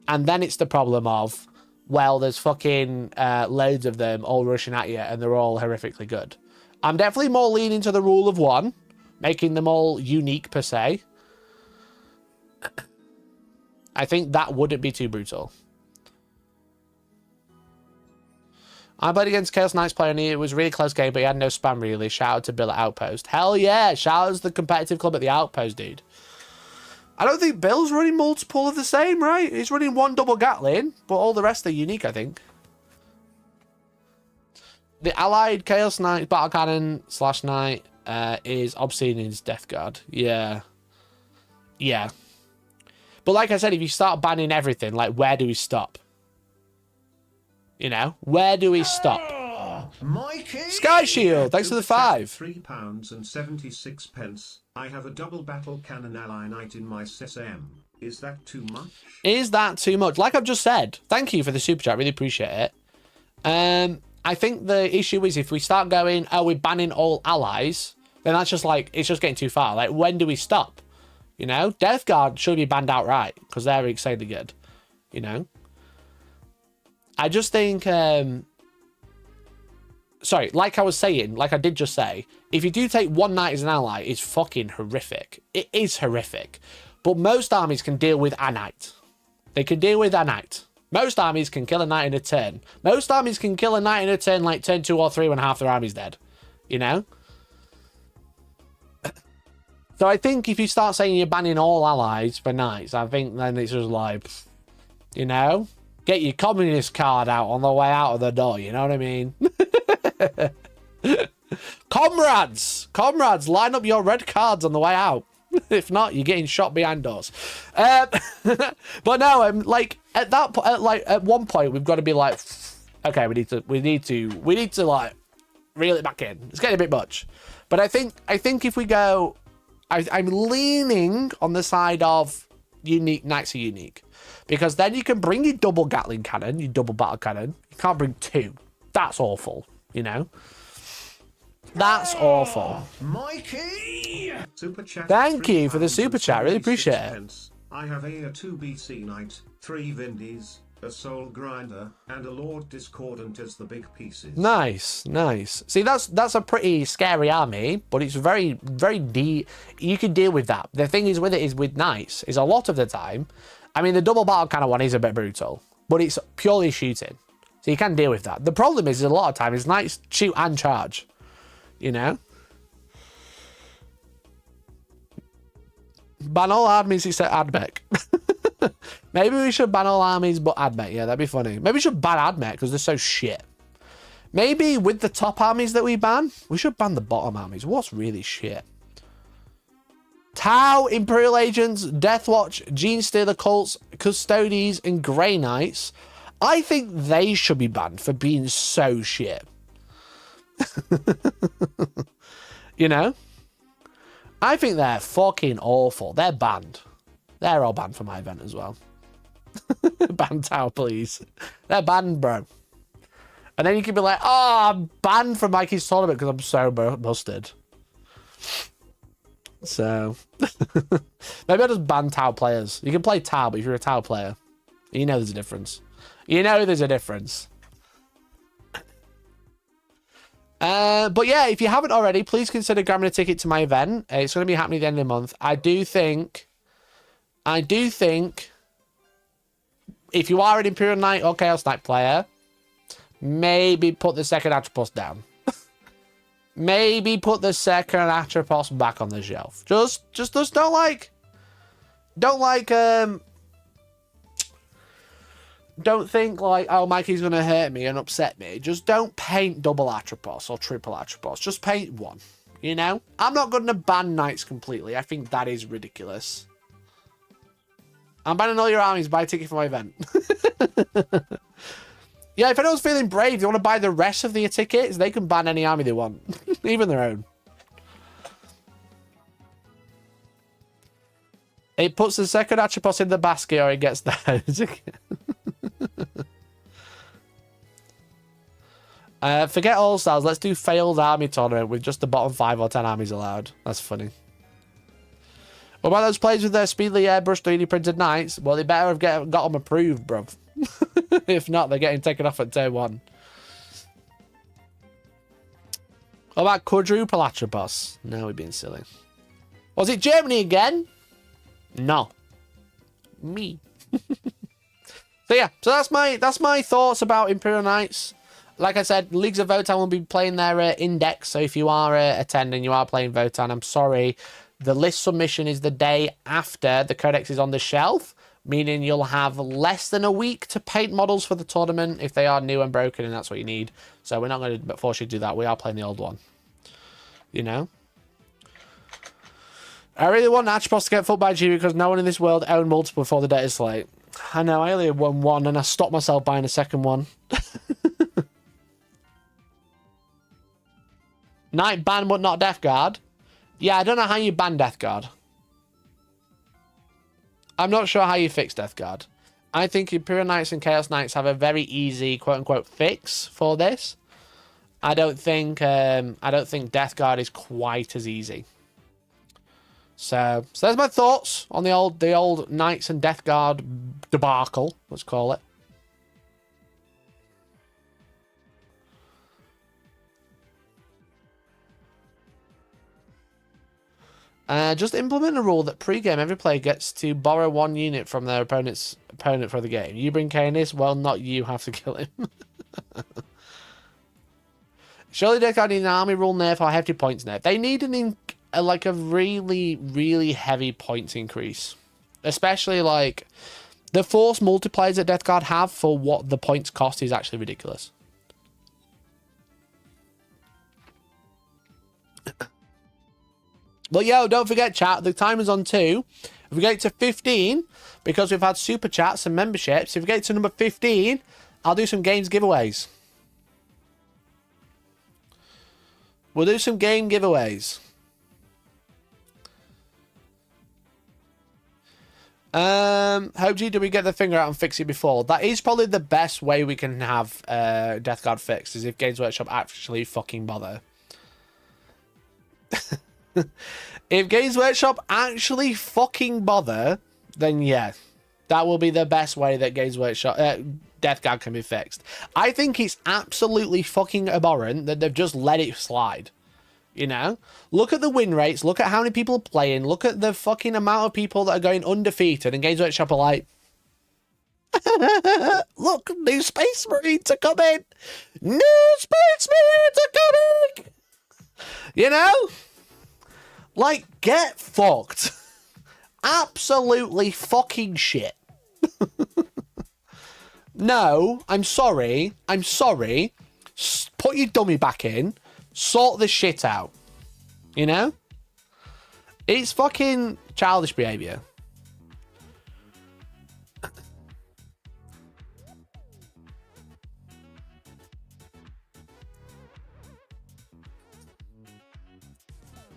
And then it's the problem of, well, there's fucking loads of them all rushing at you and they're all horrifically good. I'm definitely more leaning to the rule of 1. making them all unique per se. I think that wouldn't be too brutal. I played against Chaos Knights player and it was a really close game, but he had no spam really. Shout out to Bill at Outpost. Hell yeah, shout out to the competitive club at the Outpost, dude. I don't think Bill's running multiple of the same, right? He's running one double Gatling, but all the rest are unique, I think. The allied Chaos Knight battle cannon / knight is obscene in his Death Guard. Yeah. Yeah. But like I said, if you start banning everything, like, where do we stop? You know, where do we stop? Mikey! Sky Shield, thanks for the 5. £3.76. I have a double battle cannon ally knight in my SM. Is that too much? Is that too much? Like I've just said, thank you for the super chat. Really appreciate it. I think the issue is if we start going, oh, we're banning all allies, then that's just like, it's just getting too far. Like, when do we stop? You know, Death Guard should be banned outright because they're insanely good. You know, I just think, sorry, like I was saying, like I did just say, if you do take one knight as an ally, it's fucking horrific. It is horrific. But most armies can deal with a knight. They can deal with a knight. Most armies can kill a knight in a turn. Most armies can kill a knight in a turn like turn 2 or 3 when half their army's dead. You know? So I think if you start saying you're banning all allies for knights, I think then it's just like, you know, get your communist card out on the way out of the door. You know what I mean? Comrades, line up your red cards on the way out. If not, you're getting shot behind doors. But no, like at that point, like at one point, we've got to be like, okay, we need to like reel it back in. It's getting a bit much. But I think if we go, I'm leaning on the side of unique knights are unique, because then you can bring your double Gatling cannon, your double battle cannon. You can't bring 2. That's awful. You know. That's awful. Mikey! Super chat. Thank you for the super chat. Really appreciate it. I have a 2 BC knight, 3 Vindies, a soul grinder, and a Lord Discordant as the big pieces. Nice, nice. See, that's a pretty scary army, but it's very, very deep. You can deal with that. The thing is with it is with knights is a lot of the time. I mean, the double battle kind of one is a bit brutal, but it's purely shooting, so you can deal with that. The problem is a lot of times knights shoot and charge. You know? Ban all armies except Admech. Maybe we should ban all armies but Admech. Yeah, that'd be funny. Maybe we should ban Admech because they're so shit. Maybe with the top armies that we ban, we should ban the bottom armies. What's really shit? Tau, Imperial Agents, Deathwatch, Gene Stealer Cults, Custodes, and Grey Knights. I think they should be banned for being so shit. You know, I think they're fucking awful. They're banned. They're all banned for my event as well. Ban Tau, please. They're banned, bro. And then you can be like, oh, I'm banned from Mikey's tournament because I'm so busted. So maybe I'll just ban Tau players. You can play Tau, but if you're a Tau player, you know there's a difference. You know there's a difference. But yeah, if you haven't already, please consider grabbing a ticket to my event. It's going to be happening at the end of the month. I do think if you are an Imperial Knight or Chaos Knight player, maybe put the second Atropos down. Maybe put the second Atropos back on the shelf. Just don't think like, oh, Mikey's going to hurt me and upset me. Just don't paint double Atropos or triple Atropos. Just paint one, you know? I'm not going to ban Knights completely. I think that is ridiculous. I'm banning all your armies. Buy a ticket for my event. Yeah, if anyone's feeling brave, you want to buy the rest of their tickets, they can ban any army they want. Even their own. It puts the second Atropos in the basket or it gets those. Forget All Stars. Let's do failed army tournament with just the bottom 5 or 10 armies allowed. That's funny. What about those players with their speedily airbrushed 3D printed knights? Well, they better have got them approved, bruv. If not, they're getting taken off at turn 1. What about quadruple Atropos? No, we're being silly. Was it Germany again? No. Me. So yeah, so that's my thoughts about Imperial Knights. Like I said, Leagues of Votann will be playing their index, so if you are attending, you are playing Votann, I'm sorry. The list submission is the day after the codex is on the shelf, meaning you'll have less than a week to paint models for the tournament if they are new and broken, and that's what you need. So we're not going to force you to do that. We are playing the old one. You know? I really want Outpost to get full by G because no one in this world owned multiple before the data slate. I know, I only won one and I stopped myself buying a second one. Knight ban but not Death Guard. Yeah, I don't know how you ban Death Guard. I'm not sure how you fix Death Guard. I think Imperial Knights and Chaos Knights have a very easy quote-unquote fix for this. I don't think Death Guard is quite as easy. So there's my thoughts on the old Knights and Death Guard debacle, let's call it. Just implement a rule that pre-game every player gets to borrow one unit from their opponent for the game. You bring Canis, well, not you have to kill him. Surely Death Guard need an army rule nerf or hefty points nerf. They need like a really, really heavy points increase. Especially like the force multipliers that Death Guard have for what the points cost is actually ridiculous. But yo, don't forget, chat, the timer's on 2. If we get to 15, because we've had super chats and memberships, if we get to number 15, I'll do some games giveaways. We'll do some game giveaways. Hope G, did we get the finger out and fix it before? That is probably the best way we can have Death Guard fixed, is if Games Workshop actually fucking bother. If Games Workshop actually fucking bother, then yeah, that will be the best way that Games Workshop Death Guard can be fixed. I think it's absolutely fucking abhorrent that they've just let it slide. You know, look at the win rates, look at how many people are playing, look at the fucking amount of people that are going undefeated, and Games Workshop are like, look, new Space Marines are coming, new Space Marines are coming. You know, like, get fucked. Absolutely fucking shit. No, I'm sorry. I'm sorry. Put your dummy back in. Sort the shit out. You know? It's fucking childish behavior.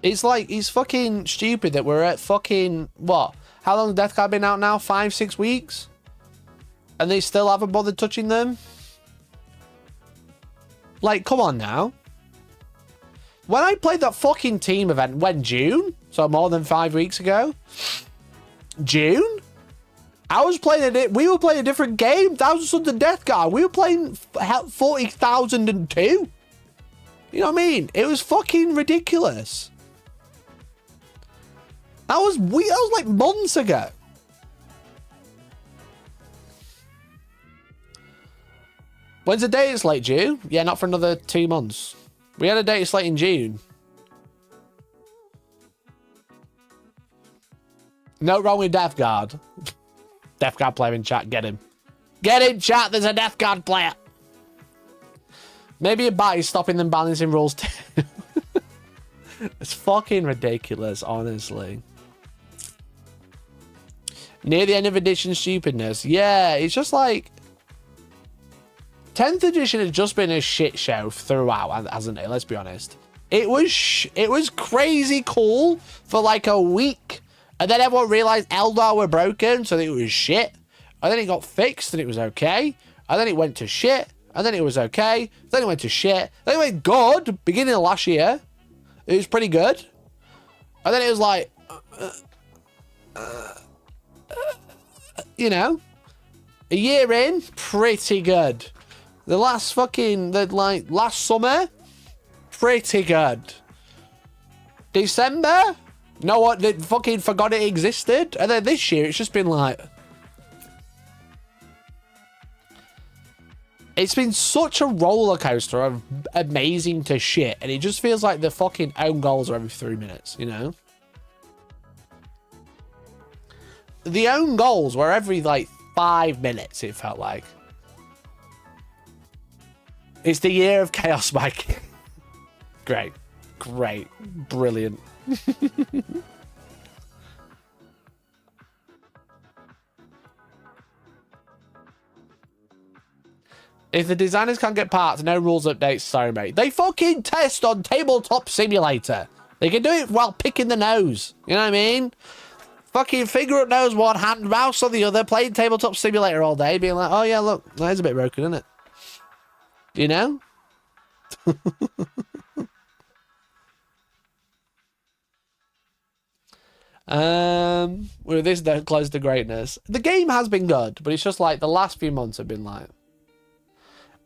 It's like, it's fucking stupid that we're at fucking, what? How long has Death Guard been out now? 5-6 weeks? And they still haven't bothered touching them? Like, come on now. When I played that fucking team event, when June? So more than 5 weeks ago? June? I was playing we were playing a different game. Thousand Sons of Death Guard. We were playing 40,002. You know what I mean? It was fucking ridiculous. That was like months ago. When's the date slate due? Yeah, not for another 2 months. We had a date slate in June. No wrong with Death Guard. Death Guard player in chat, get him. Get him, chat, there's a Death Guard player. Maybe a bat is stopping them balancing rules too. It's fucking ridiculous, honestly. Near the end of edition stupidness. Yeah, it's just like 10th edition has just been a shit show throughout, hasn't it? Let's be honest. It was crazy cool for like a week. And then everyone realized Eldar were broken, so it was shit. And then it got fixed and it was okay. And then it went to shit. And then it was okay. Then it went to shit. Then it went good, beginning of last year. It was pretty good. And then it was like, you know, a year in, pretty good. The last last summer, pretty good. December, No one they fucking forgot it existed. And then this year, it's just been like... It's been such a roller coaster of amazing to shit. And it just feels like the fucking own goals are every 3 minutes, you know? The own goals were every, like, 5 minutes, it felt like. It's the year of chaos, Mike. Great. Great. Brilliant. If the designers can't get parts, no rules updates, sorry, mate. They fucking test on Tabletop Simulator. They can do it while picking the nose. You know what I mean? Fucking finger up nose one, hand mouse on the other, playing Tabletop Simulator all day, being like, oh yeah, look, that is a bit broken, isn't it? You know? With this close to greatness. The game has been good, but it's just like the last few months have been like...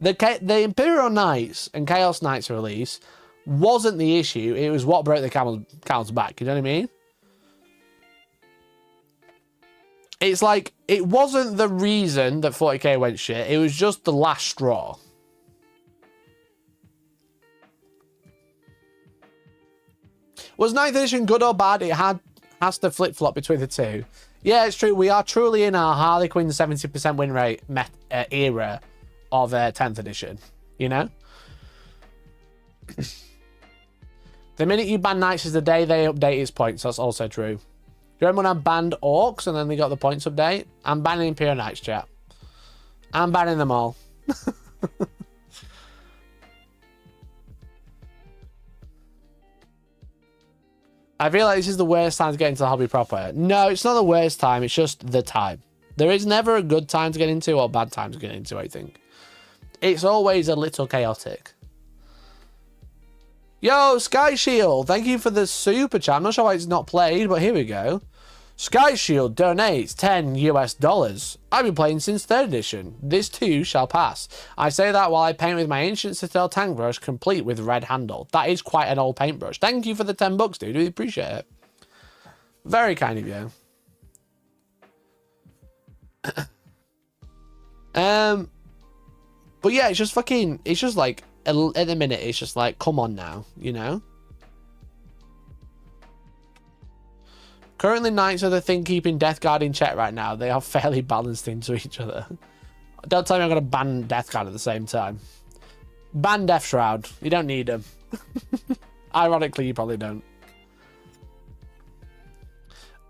The Imperial Knights and Chaos Knights release wasn't the issue. It was what broke the camel's back. You know what I mean? It's like, it wasn't the reason that 40k went shit. It was just the last straw. Was 9th edition good or bad? It has to flip-flop between the two. Yeah, it's true. We are truly in our Harlequin 70% win rate era of 10th edition, you know? The minute you ban Knights is the day they update its points. That's also true. Do you remember when I banned Orks and then they got the points update? I'm banning Imperial Knights, chat. I'm banning them all. I feel like this is the worst time to get into the hobby proper. No, it's not the worst time. It's just the time. There is never a good time to get into or bad time to get into, I think. It's always a little chaotic. Yo, Sky Shield, thank you for the super chat. I'm not sure why it's not played, but here we go. Sky Shield donates $10 US. I've been playing since 3rd edition. This too shall pass. I say that while I paint with my ancient Citadel tank brush, complete with red handle. That is quite an old paintbrush. Thank you for the $10, dude. We appreciate it. Very kind of you. But yeah, it's just fucking, it's just like, at the minute, it's just like, come on now, you know? Currently, Knights are the thing keeping Death Guard in check right now. They are fairly balanced into each other. Don't tell me I'm going to ban Death Guard at the same time. Ban Death Shroud. You don't need them. Ironically, you probably don't.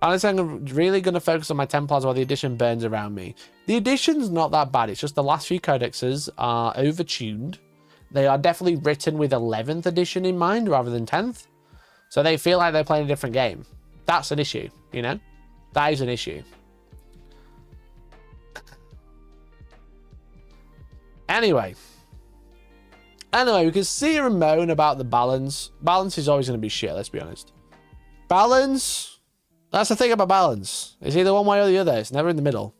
Honestly, I'm really going to focus on my Templars while the edition burns around me. The edition's not that bad. It's just the last few codexes are overtuned. They are definitely written with 11th edition in mind rather than 10th. So they feel like they're playing a different game. That's an issue, you know? That is an issue. Anyway, we can see and moan about the balance. Balance is always going to be shit, let's be honest. Balance... That's the thing about balance. It's either one way or the other. It's never in the middle.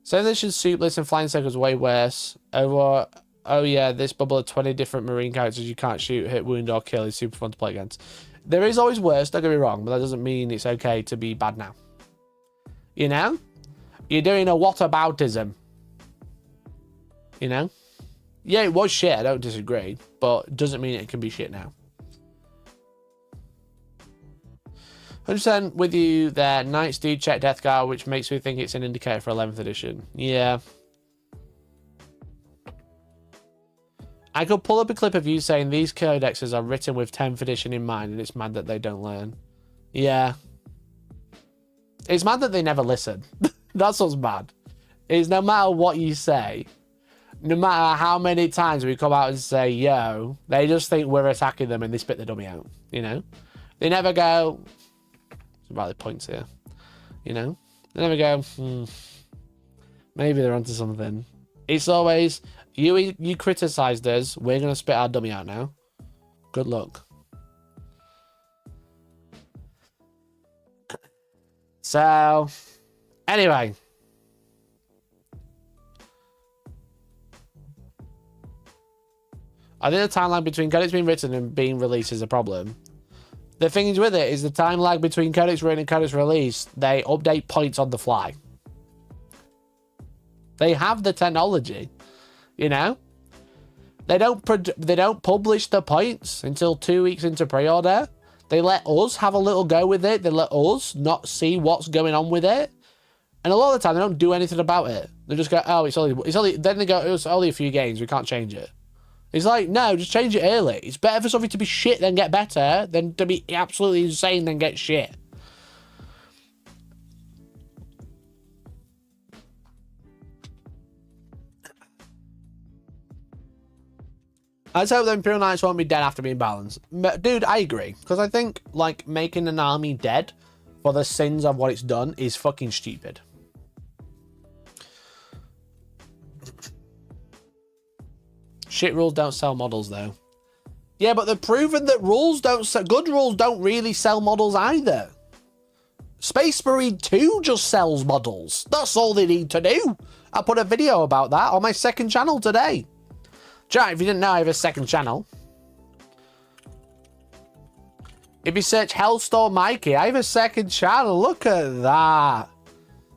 7th edition Soupless and Flying Circles way worse. Oh yeah, this bubble of 20 different marine characters you can't shoot, hit, wound, or kill is super fun to play against. There is always worse, don't get me wrong, but that doesn't mean it's okay to be bad now. You know? You're doing a whataboutism. You know? Yeah, it was shit, I don't disagree, but it doesn't mean it can be shit now. 100% with you there. Knights do check Death Guard, which makes me think it's an indicator for 11th edition. Yeah. I could pull up a clip of you saying these codexes are written with 10th edition in mind, and it's mad that they don't learn. Yeah. It's mad that they never listen. That's what's mad. Is no matter what you say, no matter how many times we come out and say, yo, they just think we're attacking them and they spit the dummy out, you know? They never go... Some valid points here, you know? They never go, maybe they're onto something. It's always, you criticised us, we're going to spit our dummy out now. Good luck. So, anyway. I think the timeline between credits being written and being released is a problem. The thing with it is the time lag between codex written and codex release. They update points on the fly. They have the technology, you know. They don't publish the points until 2 weeks into pre-order. They let us have a little go with it. They let us not see what's going on with it. And a lot of the time, they don't do anything about it. They just go, oh, it's only, then they go, it's only a few games. We can't change it. It's like, no, just change it early. It's better for something to be shit than get better than to be absolutely insane than get shit. I just hope the Imperial Knights won't be dead after being balanced. Dude, I agree. Because I think, like, making an army dead for the sins of what it's done is fucking stupid. Shit rules don't sell models, though. Yeah, but they've proven that rules don't sell... Good rules don't really sell models either. Space Marine 2 just sells models. That's all they need to do. I put a video about that on my second channel today. Jack, if you didn't know, I have a second channel. If you search Hellstormwargaming, I have a second channel. Look at that.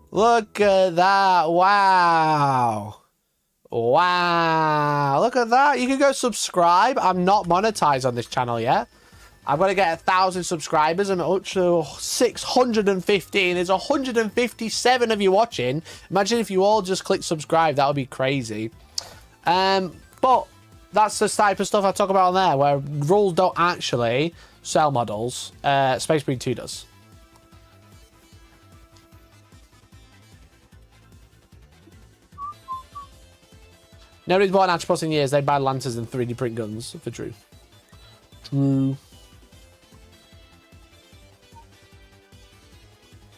Look at that. Wow. Wow. Look at that. You can go subscribe. I'm not monetized on this channel yet. I've got to get 1,000 subscribers. I'm up to 615. There's 157 of you watching. Imagine if you all just click subscribe. That would be crazy. But that's the type of stuff I talk about on there, where rules don't actually sell models. Space Marine 2 does. Nobody's bought an Outpost in years. They buy lanterns and 3D print guns for true. True.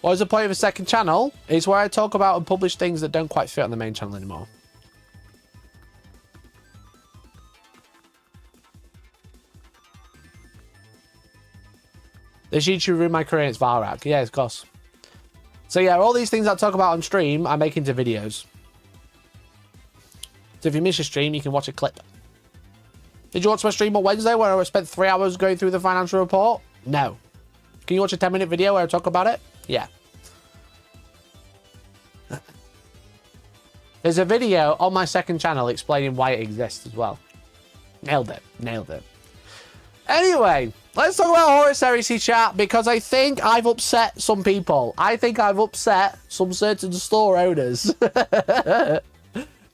What is the point of a second channel? It's where I talk about and publish things that don't quite fit on the main channel anymore. This YouTube ruined my career. It's Varag. Yeah, of course. So yeah, all these things I talk about on stream, I make into videos. So if you miss a stream, you can watch a clip. Did you watch my stream on Wednesday where I spent 3 hours going through the financial report? No. Can you watch a 10-minute video where I talk about it? Yeah. There's a video on my second channel explaining why it exists as well. Nailed it. Nailed it. Anyway, let's talk about Horus Heresy, chat, because I think I've upset some people. I think I've upset some certain store owners.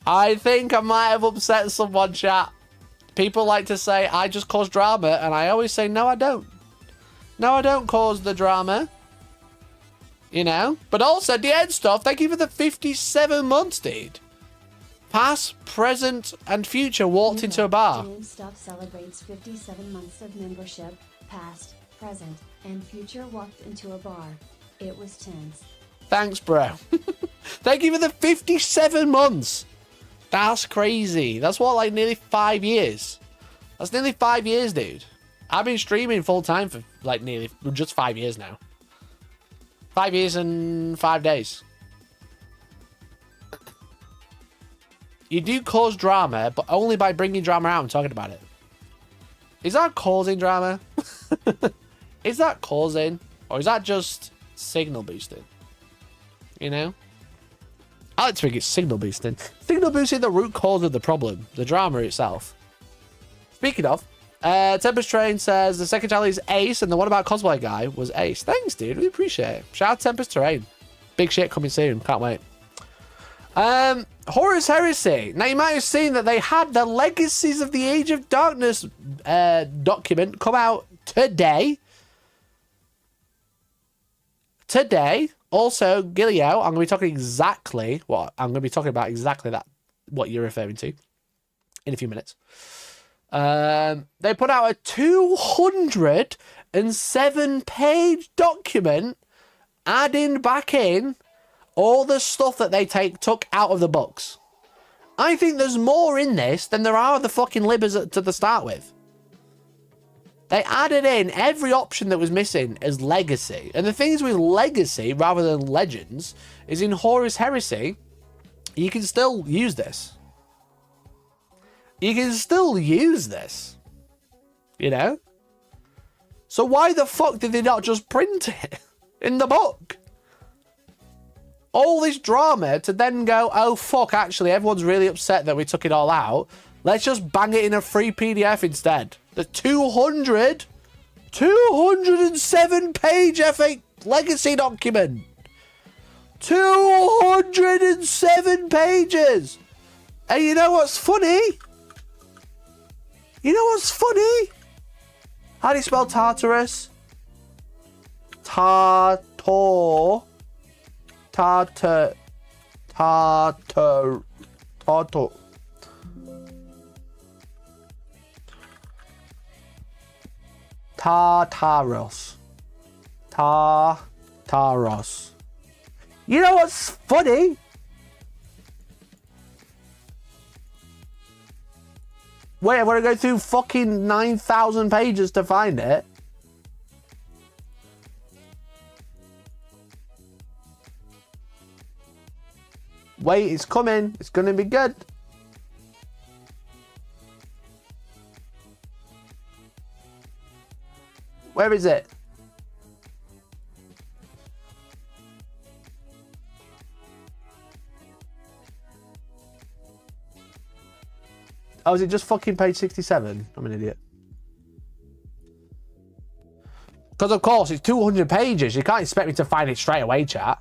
I think I might have upset someone, chat. People like to say, I just cause drama, and I always say, no, I don't. No, I don't cause the drama. You know? But also, the end stuff, thank you for the 57 months, dude. Past, present, and future walked into a bar. GameStop celebrates 57 months of membership. Past, present, and future walked into a bar. It was tense. Thanks, bro. Thank you for the 57 months. That's crazy. That's what, like, nearly 5 years. That's nearly 5 years, dude. I've been streaming full time for, like, nearly just 5 years now. 5 years and 5 days. You do cause drama, but only by bringing drama out and talking about it. Is that causing drama? Is that causing? Or is that just signal boosting? You know? I like to think it's signal boosting. Signal boosting the root cause of the problem. The drama itself. Speaking of, Tempest Train says the second challenge is ace, and the one about cosplay guy was ace. Thanks, dude. We appreciate it. Shout out Tempest Terrain. Big shit coming soon. Can't wait. Horus Heresy. Now, you might have seen that they had the Legacies of the Age of Darkness document come out today. Today. Also, Gilio, I'm going to be talking exactly what I'm going to be talking about exactly that, what you're referring to in a few minutes. They put out a 207-page document adding back in all the stuff that they took out of the books. I think there's more in this than there are the fucking libbers to the start with. They added in every option that was missing as legacy. And the things with legacy rather than legends is in Horus Heresy, you can still use this. You can still use this. You know? So why the fuck did they not just print it in the book? All this drama to then go, oh fuck, actually everyone's really upset that we took it all out. Let's just bang it in a free PDF instead. The 207 page F8 legacy document. 207 pages. And you know what's funny? You know what's funny? How do you spell Tartarus? Tartar. Tartaros. Tartaros. You know what's funny? Wait, I'm gonna go through fucking 9,000 pages to find it. Wait, it's coming. It's gonna be good. Where is it? Oh, is it just fucking page 67? I'm an idiot. Because, of course, it's 200 pages. You can't expect me to find it straight away, chat.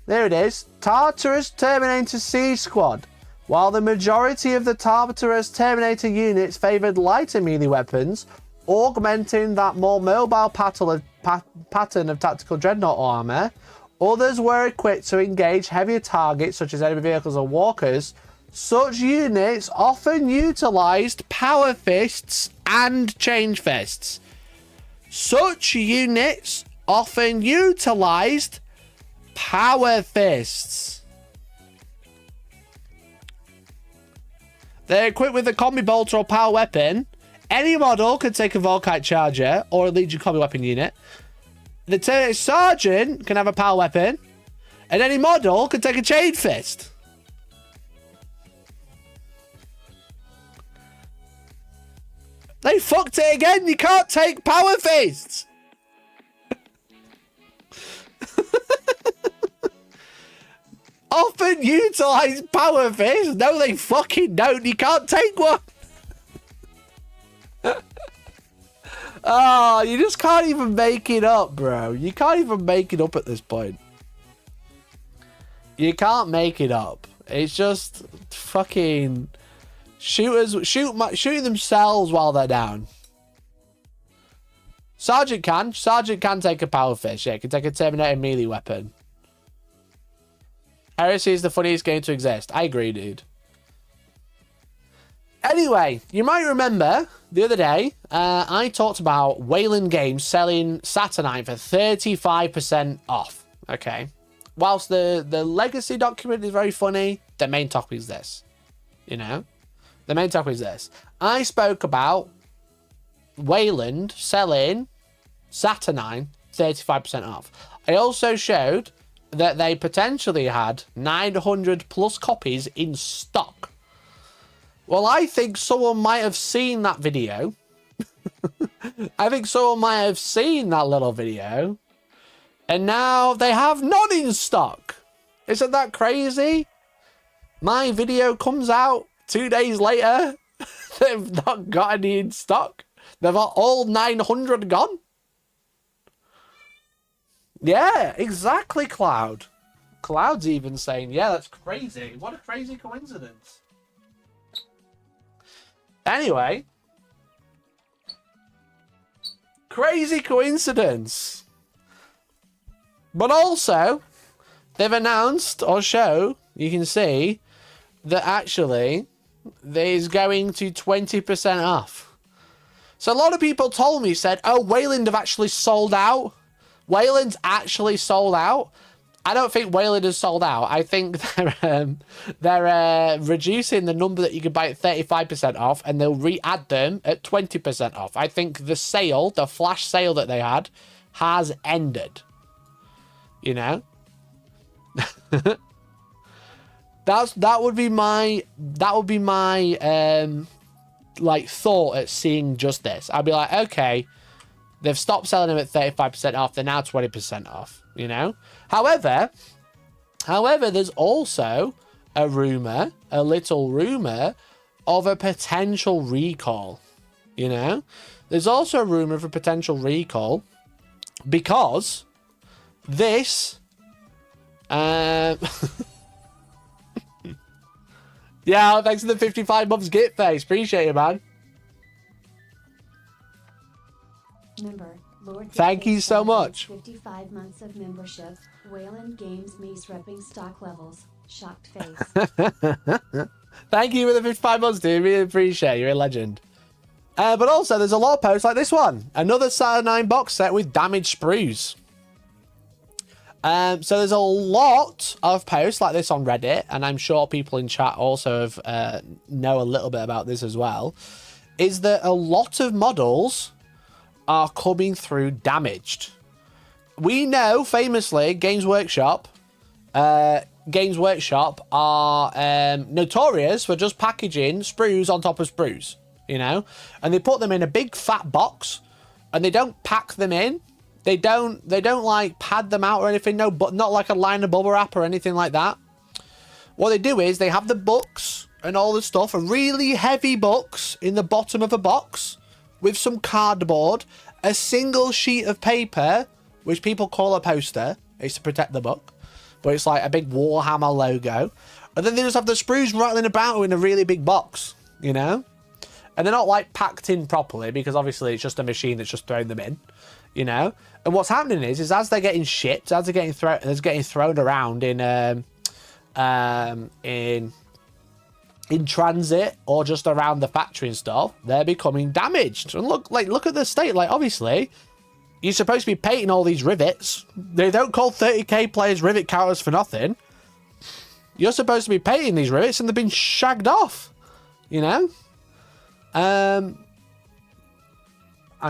There it is. Tartarus Terminator C Squad. While the majority of the Tartarus Terminator units favoured lighter melee weapons, augmenting that more mobile pattern of tactical dreadnought armor, others were equipped to engage heavier targets such as enemy vehicles or walkers. Such units often utilised power fists and change fists. Such units often utilised power fists. They're equipped with a combi bolter or power weapon. Any model could take a Volkite charger or a Legion combi weapon unit. The Terminator Sergeant can have a power weapon. And any model could take a chain fist. They fucked it again. You can't take power fists. Often utilize power fists. No, they fucking don't. You can't take one. Oh, you just can't even make it up, bro. You can't even make it up at this point. You can't make it up. It's just fucking shooting themselves while they're down. Sergeant can take a power fist. Yeah, can take a Terminator melee weapon. Heresy is the funniest game to exist. I agree, dude. Anyway, you might remember the other day, I talked about Wayland Games selling Saturnine for 35% off. Okay. Whilst the legacy document is very funny, the main topic is this. You know? The main topic is this. I spoke about Wayland selling Saturnine 35% off. I also showed that they potentially had 900 plus copies in stock. Well, I think someone might have seen that video. I think someone might have seen that little video. And now they have none in stock. Isn't that crazy? My video comes out 2 days later. They've not got any in stock. They've got all 900 gone. Yeah, exactly, Cloud. Cloud's even saying, yeah, that's crazy. What a crazy coincidence. Anyway. Crazy coincidence. But also, they've announced or show, you can see, that actually there's going to 20% off. So a lot of people told me, said, oh, Wayland have actually sold out. Wayland's actually sold out. I don't think Wayland has sold out. I think they're reducing the number that you can buy at 35% off, and they'll re-add them at 20% off. I think the sale, the flash sale that they had, has ended. You know? That would be my like thought at seeing just this. I'd be like, okay, they've stopped selling them at 35% off. They're now 20% off, you know? However, there's also a little rumor of a potential recall, you know? There's also a rumor of a potential recall because this, yeah, thanks for the 55 months gift face. Appreciate it, man. Member, Lord Thank you so much. 55 months of membership. Wayland Games Mies repping stock levels. Shocked face. Thank you for the 55 months, dude. Really appreciate it. You're a legend. But also, there's a lot of posts like this one. Another Saturnine box set with damaged sprues. So there's a lot of posts like this on Reddit, and I'm sure people in chat also have know a little bit about this as well, is that a lot of models are coming through damaged. We know, famously, Games Workshop are notorious for just packaging sprues on top of sprues, you know? And they put them in a big fat box, and they don't pack them in. They don't like pad them out or anything, no, but not like a liner bubble wrap or anything like that. What they do is they have the books and all the stuff, a really heavy books in the bottom of a box with some cardboard, a single sheet of paper, which people call a poster. It's to protect the book, but it's like a big Warhammer logo. And then they just have the sprues rattling about in a really big box, you know? And they're not like packed in properly because obviously it's just a machine that's just throwing them in, you know? And what's happening is as they're getting shipped, as they're getting thrown around in transit or just around the factory and stuff, they're becoming damaged. And look at the state. Like, obviously, you're supposed to be painting all these rivets. They don't call 30k players rivet counters for nothing. You're supposed to be painting these rivets, and they've been shagged off. You know. I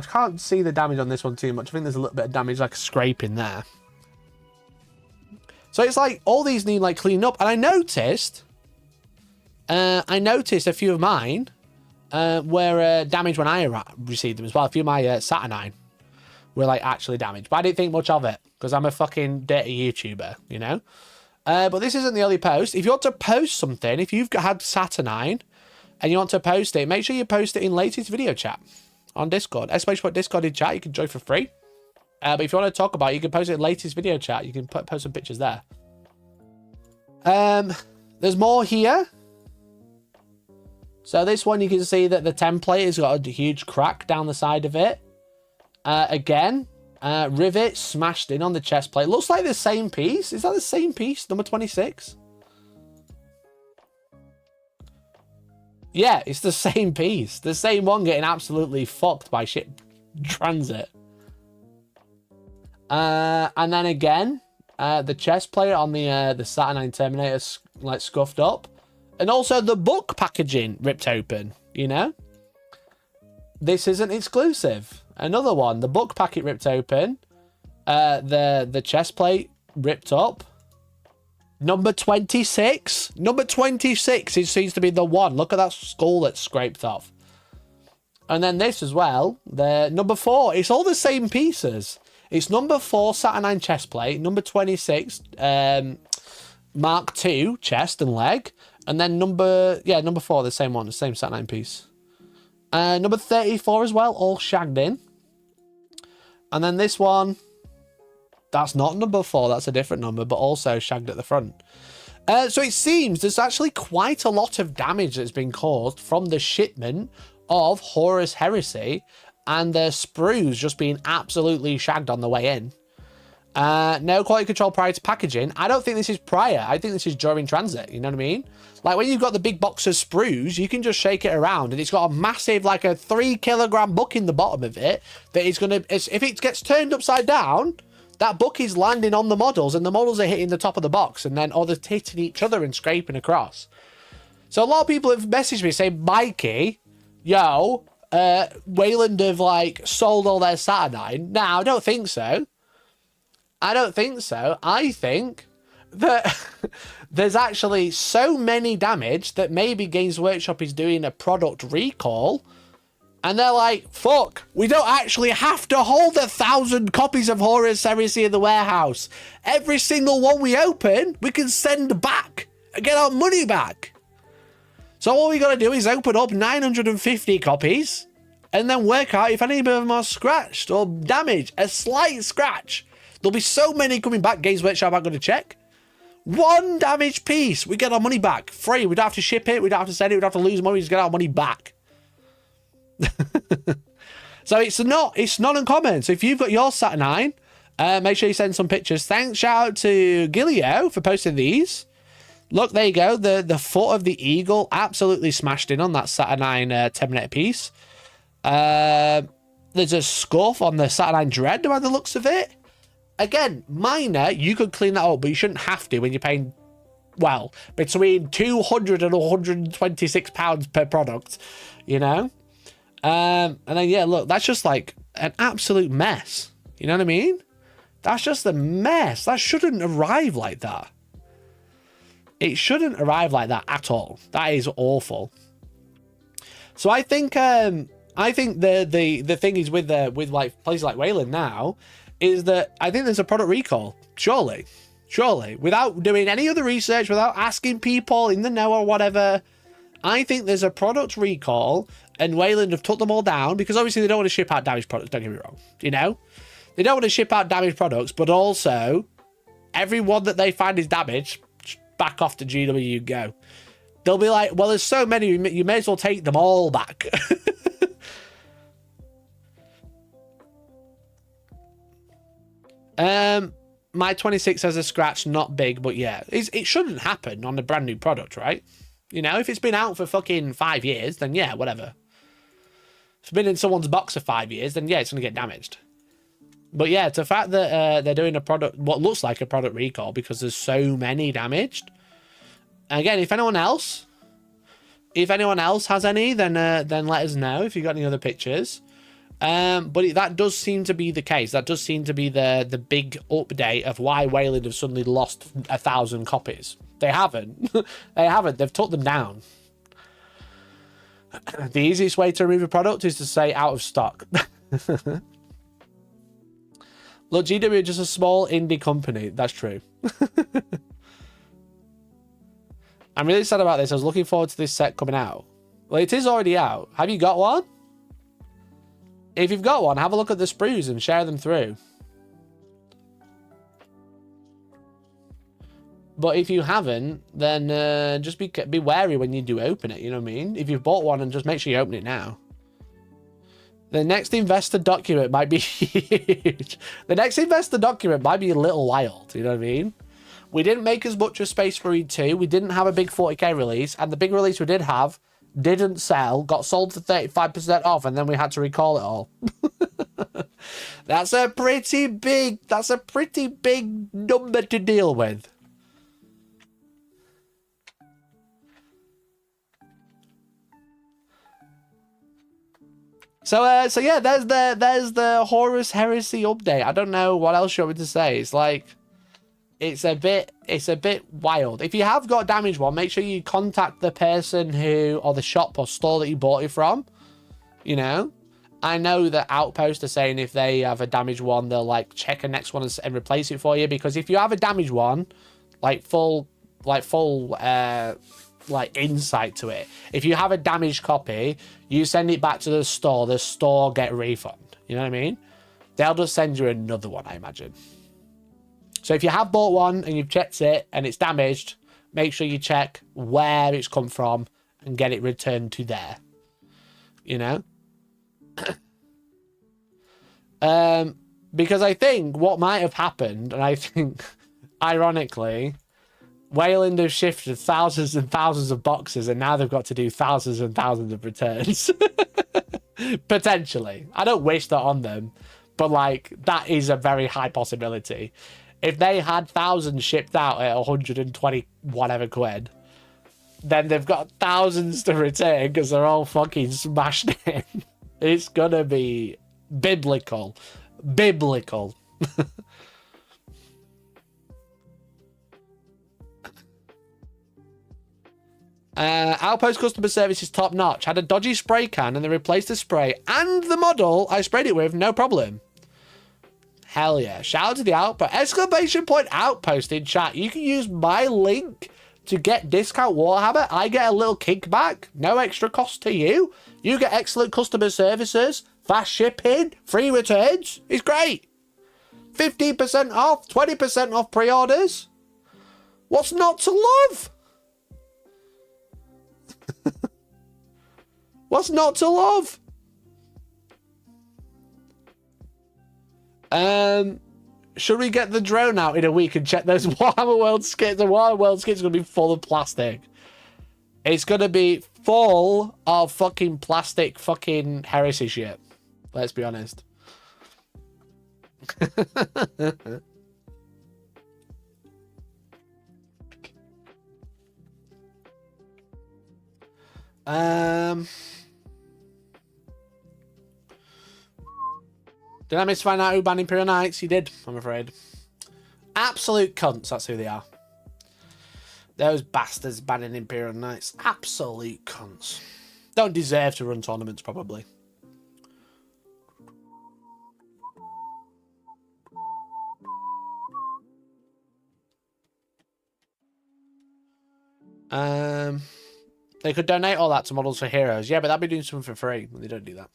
can't see the damage on this one too much. I think there's a little bit of damage, like a scrape in there. So it's like all these need like cleaning up. And I noticed a few of mine were damaged when I received them as well. A few of my Saturnine were like actually damaged, but I didn't think much of it because I'm a fucking dirty YouTuber, you know. But this isn't the only post. If you want to post something, if you've had Saturnine and you want to post it, make sure you post it in latest video chat on Discord. Especially put Discord in chat, you can join for free. But if you want to talk about it, you can post it in latest video chat. You can post some pictures there. There's more here. So this one, you can see that the template has got a huge crack down the side of it. Again, rivet smashed in on the chest plate. Looks like the same piece. Is that the same piece? Number 26? Yeah, it's the same piece. The same one getting absolutely fucked by ship transit. And then again, the chest plate on the Saturnine Terminator like scuffed up. And also the book packaging ripped open, you know? This isn't exclusive. Another one, the book packet ripped open. The chest plate ripped up. Number 26. Number 26 it seems to be the one. Look at that skull that's scraped off. And then this as well. The number 4. It's all the same pieces. It's number 4 Saturnine chest plate. Number 26 Mark II chest and leg. And then number 4, the same one, the same Saturnine piece. Number 34 as well, all shagged in. And then this one, that's not number 4, that's a different number, but also shagged at the front. So it seems there's actually quite a lot of damage that's been caused from the shipment of Horus Heresy and the sprues just being absolutely shagged on the way in. No quality control prior to packaging. I don't think this is prior. I think this is during transit. You know what I mean? Like when you've got the big box of sprues, you can just shake it around and it's got a massive, like a 3-kilogram book in the bottom of it that is going to, if it gets turned upside down, that book is landing on the models and the models are hitting the top of the box and then, or they're hitting each other and scraping across. So a lot of people have messaged me saying, Mikey, yo, Wayland have like sold all their Saturnine. No, I don't think so. I don't think so. I think that there's actually so many damage that maybe Games Workshop is doing a product recall, and they're like, fuck, we don't actually have to hold 1,000 copies of Horus Heresy in the warehouse. Every single one we open, we can send back and get our money back. So all we got to do is open up 950 copies and then work out if any of them are scratched or damaged. A slight scratch. There'll be so many coming back. Games Workshop aren't going to check. One damaged piece, we get our money back. Free. We don't have to ship it. We don't have to send it. We don't have to lose money. We just get our money back. So it's not uncommon. So if you've got your Saturnine, make sure you send some pictures. Thanks, shout out to Gilio for posting these. Look, there you go. The foot of the eagle absolutely smashed in on that Saturnine Terminator piece. There's a scuff on the Saturnine Dread by the looks of it. Again, minor, you could clean that up, but you shouldn't have to when you're paying, well, between £200 and £126 per product, you know? And then, yeah, look, that's just like an absolute mess. You know what I mean? That's just a mess. That shouldn't arrive like that. It shouldn't arrive like that at all. That is awful. So I think the thing is with like places like Wayland now is that I think there's a product recall. Surely, without doing any other research, without asking people in the know or whatever, I think there's a product recall, and Wayland have took them all down because obviously they don't want to ship out damaged products. Don't get me wrong, you know, they don't want to ship out damaged products, but also every one that they find is damaged, back off to GW go. They'll be like, well, there's so many, you may as well take them all back. My 26 has a scratch, not big, but yeah, it shouldn't happen on a brand new product, right? You know, if it's been out for fucking 5 years, then yeah, whatever. If it's been in someone's box for 5 years, then yeah, it's going to get damaged. But yeah, it's the fact that they're doing a product, what looks like a product recall, because there's so many damaged. And again, if anyone else has any, then let us know if you've got any other pictures. But that does seem to be the case. That does seem to be the big update of why Wayland have suddenly lost 1,000 copies. They haven't. They haven't. They've took them down. The easiest way to remove a product is to say out of stock. Look, GW is just a small indie company. That's true. I'm really sad about this. I was looking forward to this set coming out. Well, it is already out. Have you got one? If you've got one, have a look at the sprues and share them through. But if you haven't, then just be wary when you do open it, you know what I mean? If you've bought one, and just make sure you open it now. The next investor document might be huge. The next investor document might be a little wild, you know what I mean? We didn't make as much as Space Marine 2. We didn't have a big 40k release, and the big release we did have didn't sell, got sold for 35% off, and then we had to recall it all. That's a pretty big number to deal with. So yeah, there's the Horus Heresy update. I don't know what else you want me to say. It's like, it's a bit wild. If you have got a damaged one, make sure you contact the person who, or the shop or store that you bought it from. You know, I know that Outpost are saying if they have a damaged one, they'll like check a next one and replace it for you. Because if you have a damaged one, like full insight to it. If you have a damaged copy, you send it back to the store get a refund. You know what I mean? They'll just send you another one, I imagine. So if you have bought one and you've checked it and it's damaged, make sure you check where it's come from and get it returned to there. You know? Because I think what might have happened, and I think, ironically, Wayland have shifted thousands and thousands of boxes, and now they've got to do thousands and thousands of returns. Potentially. I don't wish that on them, but like, that is a very high possibility. If they had thousands shipped out at 120 whatever quid, then they've got thousands to return because they're all fucking smashed in. It's gonna be biblical. Biblical. Outpost customer service is top notch. Had a dodgy spray can and they replaced the spray and the model I sprayed it with, no problem. Hell yeah. Shout out to the Outpost. Exclamation point Outpost in chat. You can use my link to get discount Warhammer. I get a little kickback. No extra cost to you. You get excellent customer services, fast shipping, free returns. It's great. 15% off, 20% off pre-orders. What's not to love? What's not to love? Should we get the drone out in a week and check those Warhammer World skits? The Warhammer World skits are going to be full of plastic. It's going to be full of fucking plastic fucking heresy shit. Let's be honest. Did I miss to find out who banned Imperial Knights? You did, I'm afraid. Absolute cunts, that's who they are. Those bastards banning Imperial Knights. Absolute cunts. Don't deserve to run tournaments, probably. They could donate all that to Models for Heroes. Yeah, but that'd be doing something for free. They don't do that.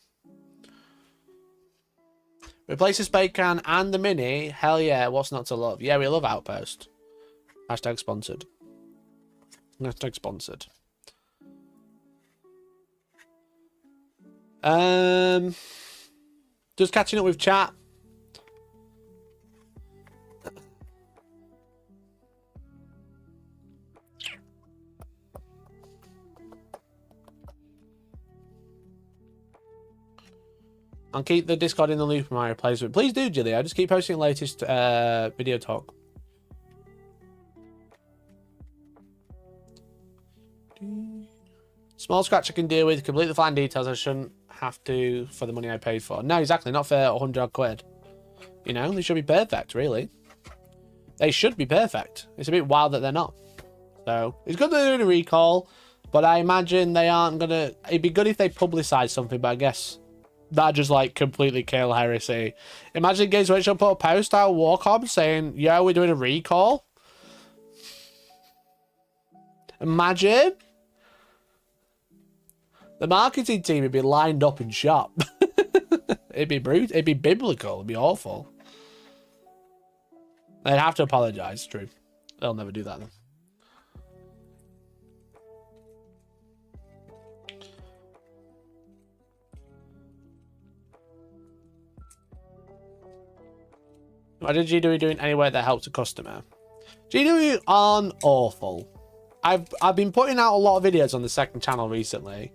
Replace the spade can and the mini. Hell yeah, what's not to love? Yeah, we love Outpost. Hashtag sponsored. Hashtag sponsored. Just catching up with chat. I'll keep the Discord in the loop of my replacement. Please do, Julia. Just keep posting the latest video talk. Small scratch I can deal with. Complete the fine details. I shouldn't have to for the money I paid for. No, exactly. Not for 100 odd quid. You know, they should be perfect, really. They should be perfect. It's a bit wild that they're not. So, it's good that they're doing a recall, but I imagine they aren't going to... It'd be good if they publicise something, but I guess... That just like completely kill heresy. Imagine Games Workshop put a post out Warcom saying, yo, we're doing a recall. Imagine. The marketing team would be lined up in shop. It'd be brutal. It'd be biblical. It'd be awful. They'd have to apologise. True. They'll never do that then. What did GW doing anywhere that helps a customer? GW aren't awful. I've been putting out a lot of videos on the second channel recently.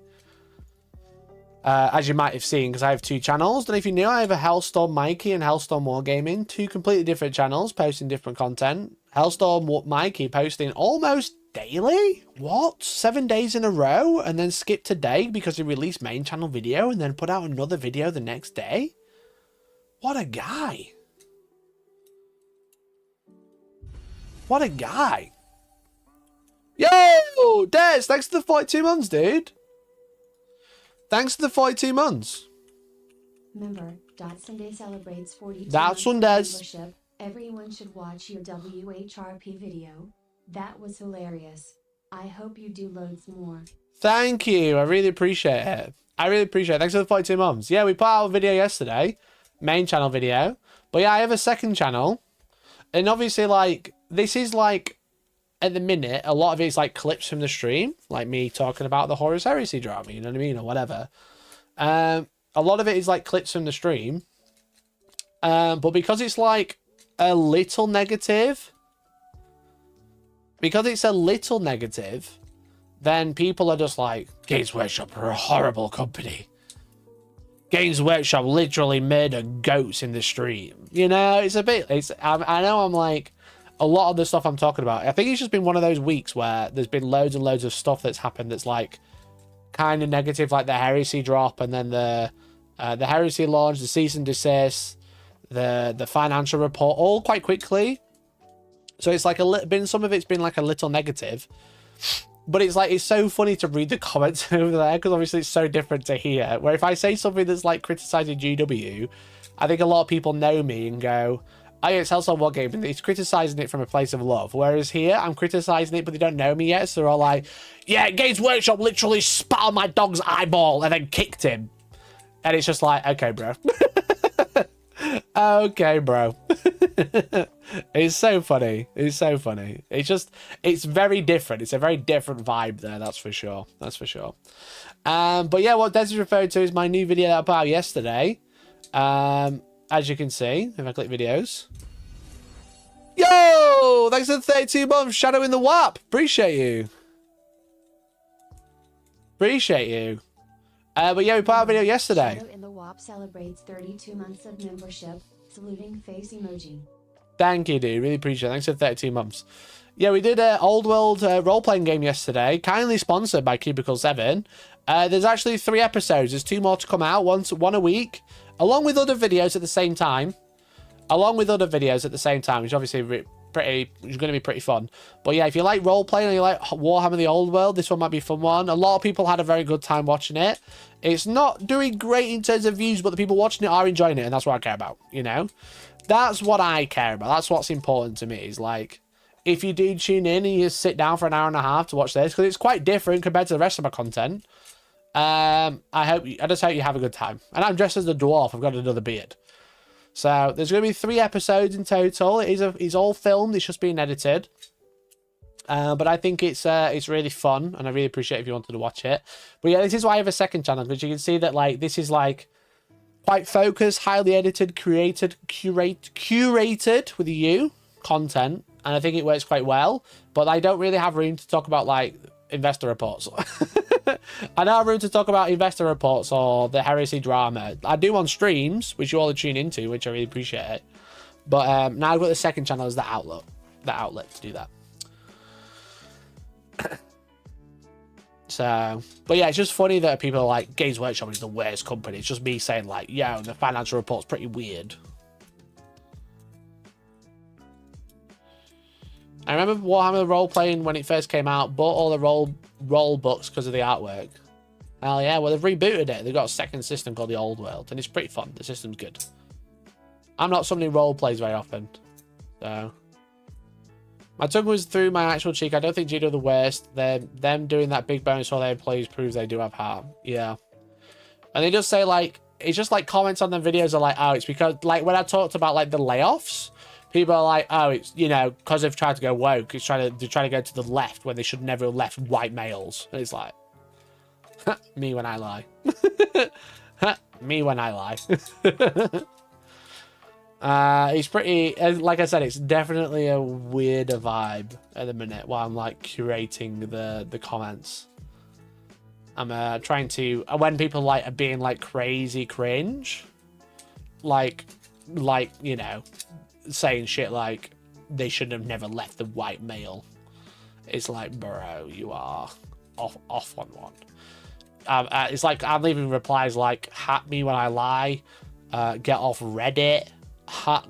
As you might have seen, because I have two channels. And if you're new, I have a Hellstorm Mikey and Hellstorm Wargaming. Two completely different channels posting different content. Hellstorm Mikey posting almost daily? What? 7 days in a row? And then skip today because he released main channel video and then put out another video the next day? What a guy. What a guy. Yo, Des, thanks for the 42 months, dude. Thanks for the 42 months. Remember, Sunday celebrates 42 That's months one, of Des. membership. Everyone should watch your WHRP video. That was hilarious. I hope you do loads more. Thank you. I really appreciate it. I really appreciate it. Thanks for the 42 months. Yeah, we put out a video yesterday. Main channel video. But yeah, I have a second channel. And obviously, like, this is like, at the minute, a lot of it is like clips from the stream. Like me talking about the Horus Heresy drama, you know what I mean? Or whatever. A lot of it is like clips from the stream. But because it's like a little negative, then people are just like, Games Workshop are a horrible company. Games Workshop literally murder goats in the stream. You know, it's a bit... I know I'm like... A lot of the stuff I'm talking about, I think it's just been one of those weeks where there's been loads and loads of stuff that's happened that's like kind of negative, like the heresy drop and then the heresy launch, the cease and desist, the financial report, all quite quickly. So it's like some of it's been like a little negative. But it's like, it's so funny to read the comments over there, because obviously it's so different to here. Where if I say something that's like criticizing GW, I think a lot of people know me and go, oh yeah, it's Hellstormwargaming. It's criticizing it from a place of love. Whereas here, I'm criticizing it, but they don't know me yet. So they're all like, yeah, Games Workshop literally spat on my dog's eyeball and then kicked him. And it's just like, okay, bro. Okay, bro. It's so funny. It's so funny. It's just, it's very different. It's a very different vibe there. That's for sure. That's for sure. But yeah, what Des is referring to is my new video that I put out yesterday. As you can see, if I click videos. Yo! Thanks for the 32 months. Shadow in the WAP. Appreciate you. Appreciate you. But yeah, we put out a video yesterday. Shadow in the WAP celebrates 32 months of membership. Saluting face emoji. Thank you, dude. Really appreciate it. Thanks for 32 months. Yeah, we did an old world role-playing game yesterday. Kindly sponsored by Cubicle 7. There's actually 3 episodes. There's 2 more to come out. One a week. Along with other videos at the same time. Which obviously is going to be pretty fun. But yeah, if you like role-playing and you like Warhammer the Old World, this one might be a fun one. A lot of people had a very good time watching it. It's not doing great in terms of views, but the people watching it are enjoying it, and that's what I care about, you know? That's what I care about. That's what's important to me, is like, if you do tune in and you sit down for an hour and a half to watch this, because it's quite different compared to the rest of my content, I just hope you have a good time. And I'm dressed as a dwarf. I've got another beard. So there's going to be 3 episodes in total. It's all filmed. It's just being edited. But I think it's really fun, and I really appreciate if you wanted to watch it. But yeah, this is why I have a second channel, because you can see that like this is like quite focused, highly edited, curated with a U content, and I think it works quite well. But I don't really have room to talk about like investor reports. I don't have room to talk about investor reports or the heresy drama. I do on streams, which you all tune into, which I really appreciate. But now I've got the second channel as the outlet to do that. So, but yeah, it's just funny that people are like, Games Workshop is the worst company. It's just me saying like, yo, the financial report's pretty weird. I remember Warhammer role-playing when it first came out, bought all the role books because of the artwork. Hell yeah, well, they've rebooted it. They've got a second system called the Old World, and it's pretty fun. The system's good. I'm not somebody who role-plays very often, so... My tongue was through my actual cheek. I don't think Gino are the worst. Them doing that big bonus for their employees proves they do have heart. Yeah. And they just say, like, it's just like comments on the videos are like, oh, it's because, like, when I talked about, like, the layoffs, people are like, oh, it's, you know, because they've tried to go woke. They're trying to go to the left when they should never have left white males. And it's like, me when I lie. Me when I lie. It's pretty, like I said, it's definitely a weirder vibe at the minute while I'm like curating the comments. I'm trying to, when people like are being like crazy cringe, like, you know, saying shit like they should have never left the white male. It's like, bro, you are off on one. It's like I'm leaving replies like, hat me when I lie, get off Reddit.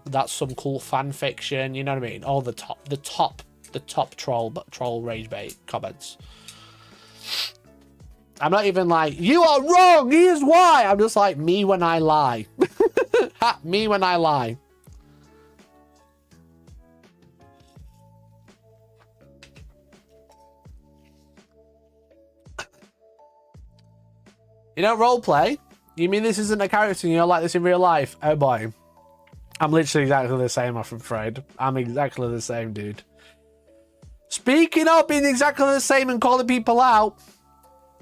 That's some cool fan fiction, you know what I mean? All the top troll rage bait comments. I'm not even like, you are wrong, here's why. I'm just like, me when I lie. Me when I lie. You don't roleplay? You mean this isn't a character and you're like this in real life? Oh boy. I'm literally exactly the same, I'm afraid. I'm exactly the same, dude. Speaking of being exactly the same and calling people out,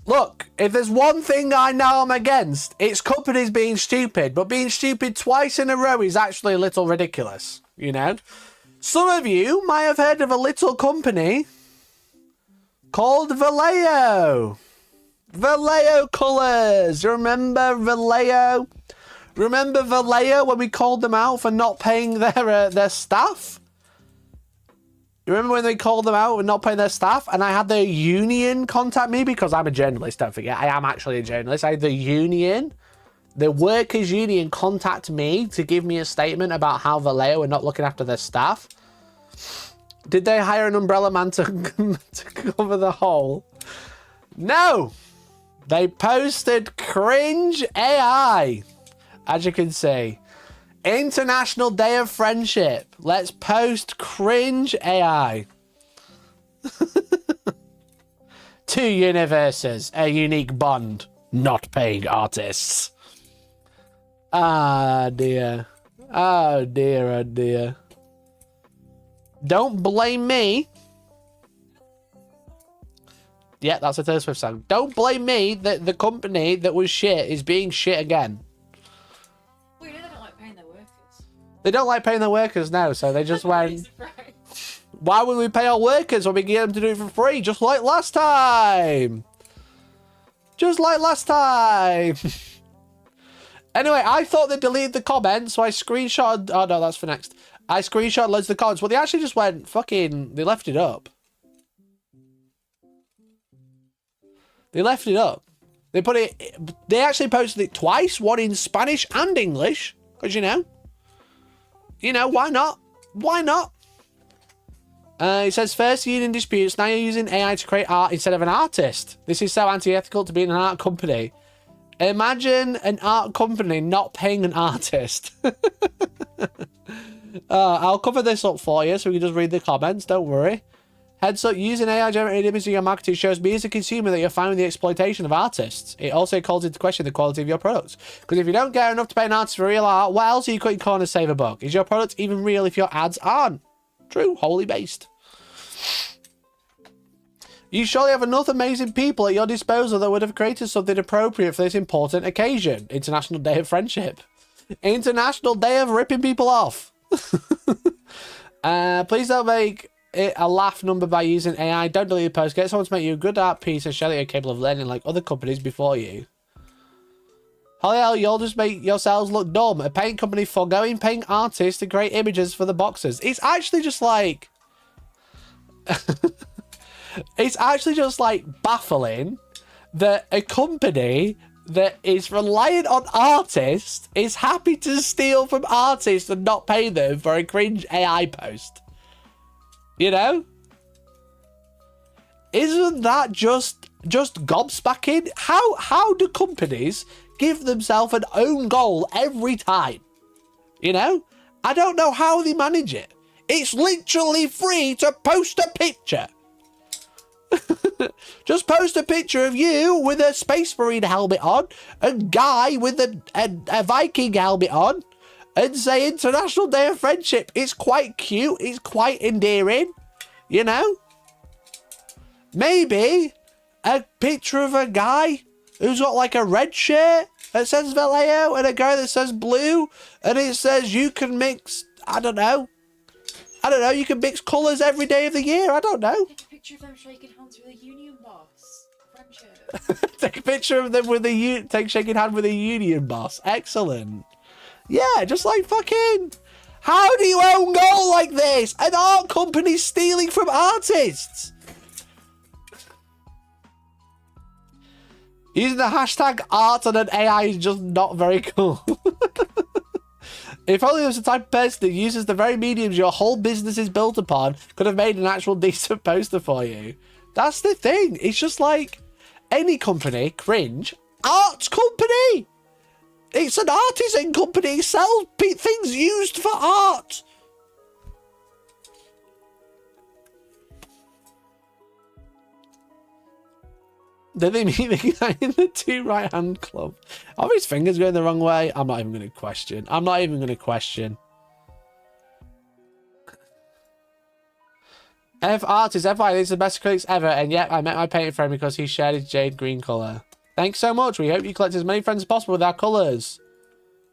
look, if there's one thing I know I'm against, it's companies being stupid. But being stupid twice in a row is actually a little ridiculous, you know? Some of you might have heard of a little company called Vallejo. Vallejo Colours. You remember Vallejo? Remember Vallejo when we called them out for not paying their staff? You remember when they called them out for not paying their staff? And I had the union contact me because I'm a journalist, don't forget. I am actually a journalist. I had the union, the workers' union, contact me to give me a statement about how Vallejo are not looking after their staff. Did they hire an umbrella man to cover the hole? No! They posted cringe AI. As you can see. International Day of Friendship. Let's post cringe AI. Two universes, a unique bond. Not paying artists. Ah, dear. Oh, dear, oh, dear. Don't blame me. Yeah, that's a Taylor Swift song. Don't blame me that the company that was shit is being shit again. Well, you know they don't like paying their workers. They don't like paying their workers now, so they just went... Why would we pay our workers when we get them to do it for free? Just like last time. Just like last time. Anyway, I thought they deleted the comments, so I screenshotted... Oh, no, that's for next. I screenshot loads of the comments. Well, they actually just went fucking... They left it up. They left it up. They put it... They actually posted it twice. One in Spanish and English. Because, you know, why not? Why not? It says, first union disputes. Now you're using AI to create art instead of an artist. This is so anti-ethical to being an art company. Imagine an art company not paying an artist. I'll cover this up for you so we can just read the comments. Don't worry. Heads up, using AI-generated images in your marketing shows me as a consumer that you're fine with the exploitation of artists. It also calls into question the quality of your products. Because if you don't care enough to pay an artist for real art, what else are you cutting corners to save a buck? Is your product even real if your ads aren't? True, wholly based. You surely have enough amazing people at your disposal that would have created something appropriate for this important occasion. International Day of Friendship. International Day of ripping people off. Please don't make it a laugh number by using AI. Don't delete the post. Get someone to make you a good art piece and show that you're capable of learning like other companies before you. Holy hell, you'll just make yourselves look dumb. A paint company foregoing paying artists to create images for the boxes. It's actually just like... It's actually just like baffling that a company that is reliant on artists is happy to steal from artists and not pay them for a cringe AI post. You know? Isn't that just gobsmacking? How do companies give themselves an own goal every time? You know? I don't know how they manage it. It's literally free to post a picture. Just post a picture of you with a spacemarine helmet on, a guy with a Viking helmet on, and say International Day of Friendship. It's quite cute. It's quite endearing. You know? Maybe a picture of a guy who's got like a red shirt that says Vallejo and a guy that says blue and it says you can mix, I don't know, you can mix colours every day of the year. I don't know. Take a picture of them shaking hands with a union boss. Friendship. Take a picture of them with shaking hand with a union boss. Excellent. Yeah, just like fucking... How do you own goal like this? An art company stealing from artists. Using the hashtag art on an AI is just not very cool. If only there was the type of person that uses the very mediums your whole business is built upon could have made an actual decent poster for you. That's the thing. It's just like any company, cringe, art company. It's an artisan company. It sells things used for art. Did they meet the guy in the two right hand club? Are his fingers going the wrong way? I'm not even going to question. I'm not even going to question. F artist, FY, these are the best critics ever, and yet I met my painting friend because he shared his jade green colour. Thanks so much. We hope you collect as many friends as possible with our colours.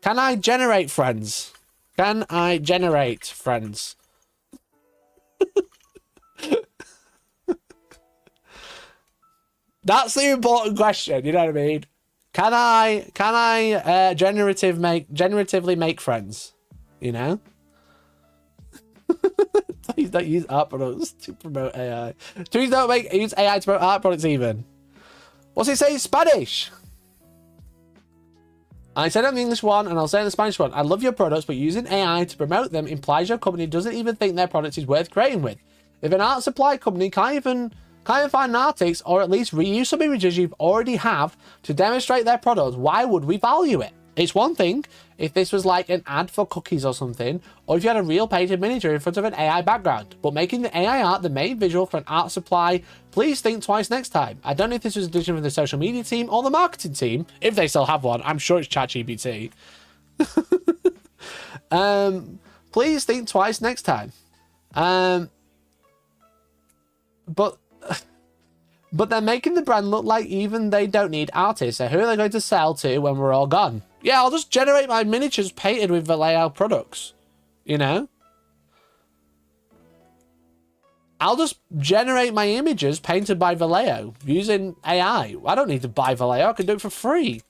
Can I generate friends? Can I generate friends? That's the important question, you know what I mean? Can I generatively make friends? You know? Please don't use art products to promote AI. Please don't use AI to promote art products even. What's it say in Spanish? I said it on the English one and I'll say it in the Spanish one. I love your products, but using AI to promote them implies your company doesn't even think their product is worth creating with. If an art supply company can't even find artists or at least reuse some images you've already have to demonstrate their product, why would we value it? It's one thing if this was like an ad for cookies or something, or if you had a real painted miniature in front of an AI background. But making the AI art the main visual for an art supply, please think twice next time. I don't know if this was a decision from the social media team or the marketing team, if they still have one. I'm sure it's ChatGPT. Please think twice next time. But they're making the brand look like even they don't need artists. So who are they going to sell to when we're all gone? Yeah, I'll just generate my miniatures painted with Vallejo products. You know? I'll just generate my images painted by Vallejo using AI. I don't need to buy Vallejo. I can do it for free.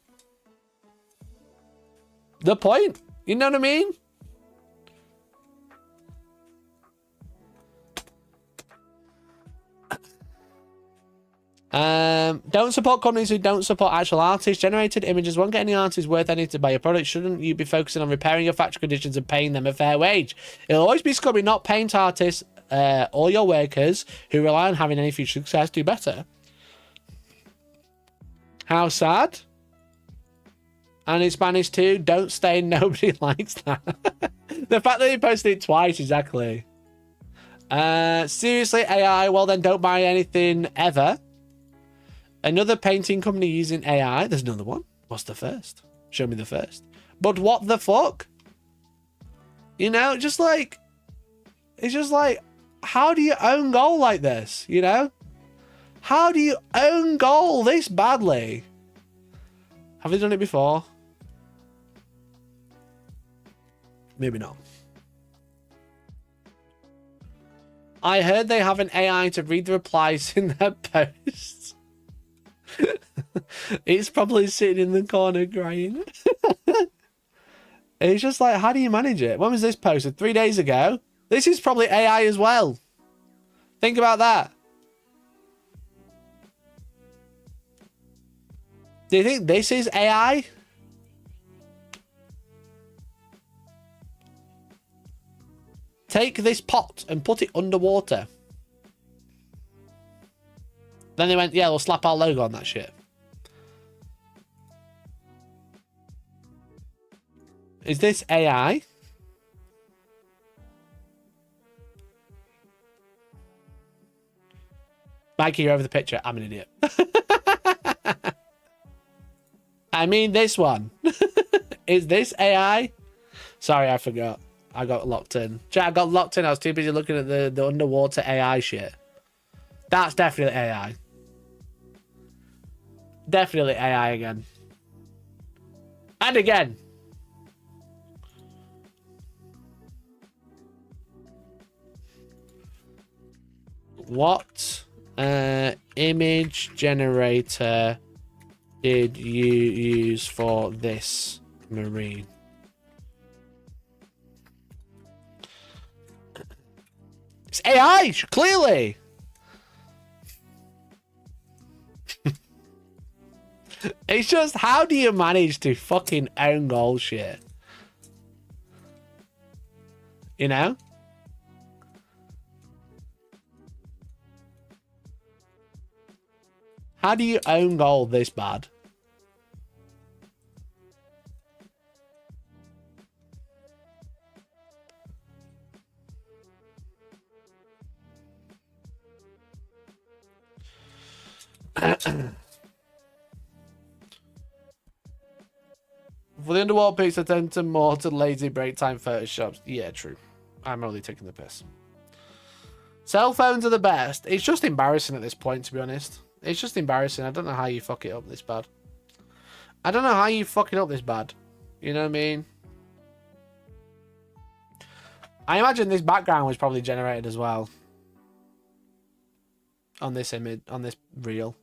The point. You know what I mean? Don't support companies who don't support actual artists. Generated images won't get any artists worth anything to buy your product. Shouldn't you be focusing on repairing your factory conditions and paying them a fair wage? It'll always be scummy, not paint artists. All your workers who rely on having any future success do better. How sad. And in Spanish too, don't stay, nobody likes that. The fact that he posted it twice, exactly. Seriously, AI, well then don't buy anything ever. Another painting company using AI. There's another one. What's the first? Show me the first. But what the fuck? You know, just like... It's just like... How do you own goal like this? You know? How do you own goal this badly? Have they done it before? Maybe not. I heard they have an AI to read the replies in their posts. It's probably sitting in the corner crying. It's just like, how do you manage it? When was this posted? 3 days ago? This is probably AI as well. Think about that. Do you think this is AI? Take this pot and put it underwater. Then they went, yeah, we'll slap our logo on that shit. Is this AI? Mikey, you're over the picture. I'm an idiot. I mean this one. Is this AI? Sorry, I forgot. I got locked in. Chat, I got locked in. I was too busy looking at the underwater AI shit. That's definitely AI. Definitely AI again. And again. What image generator did you use for this marine? It's AI, clearly. It's just, how do you manage to fucking own goal shit? You know? How do you own goal this bad? For the underwater pics, I tend to more to lazy break time photoshops. Yeah, true. I'm only taking the piss. Cell phones are the best. It's just embarrassing at this point, to be honest. It's just embarrassing. I don't know how you fuck it up this bad. I don't know how you fuck it up this bad. You know what I mean? I imagine this background was probably generated as well. On this image, on this reel.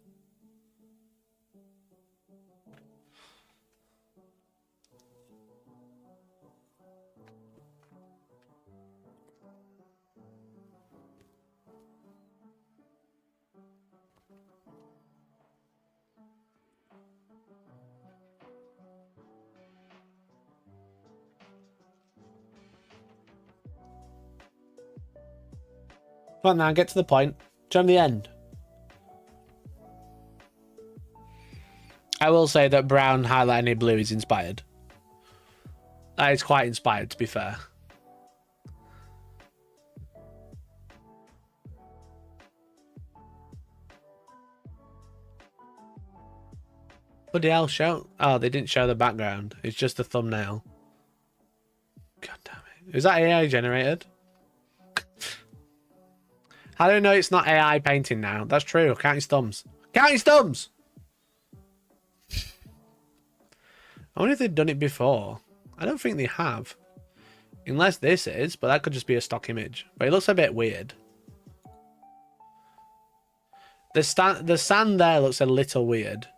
Come on now, get to the point. Show them the end. I will say that brown highlighting blue is inspired. That is quite inspired, to be fair. Bloody hell, show. Oh, they didn't show the background. It's just the thumbnail. God damn it. Is that AI generated? How do I know it's not AI painting now? That's true. Count his thumbs. Count his thumbs! I wonder if they've done it before. I don't think they have. Unless this is, but that could just be a stock image. But it looks a bit weird. The sand there looks a little weird.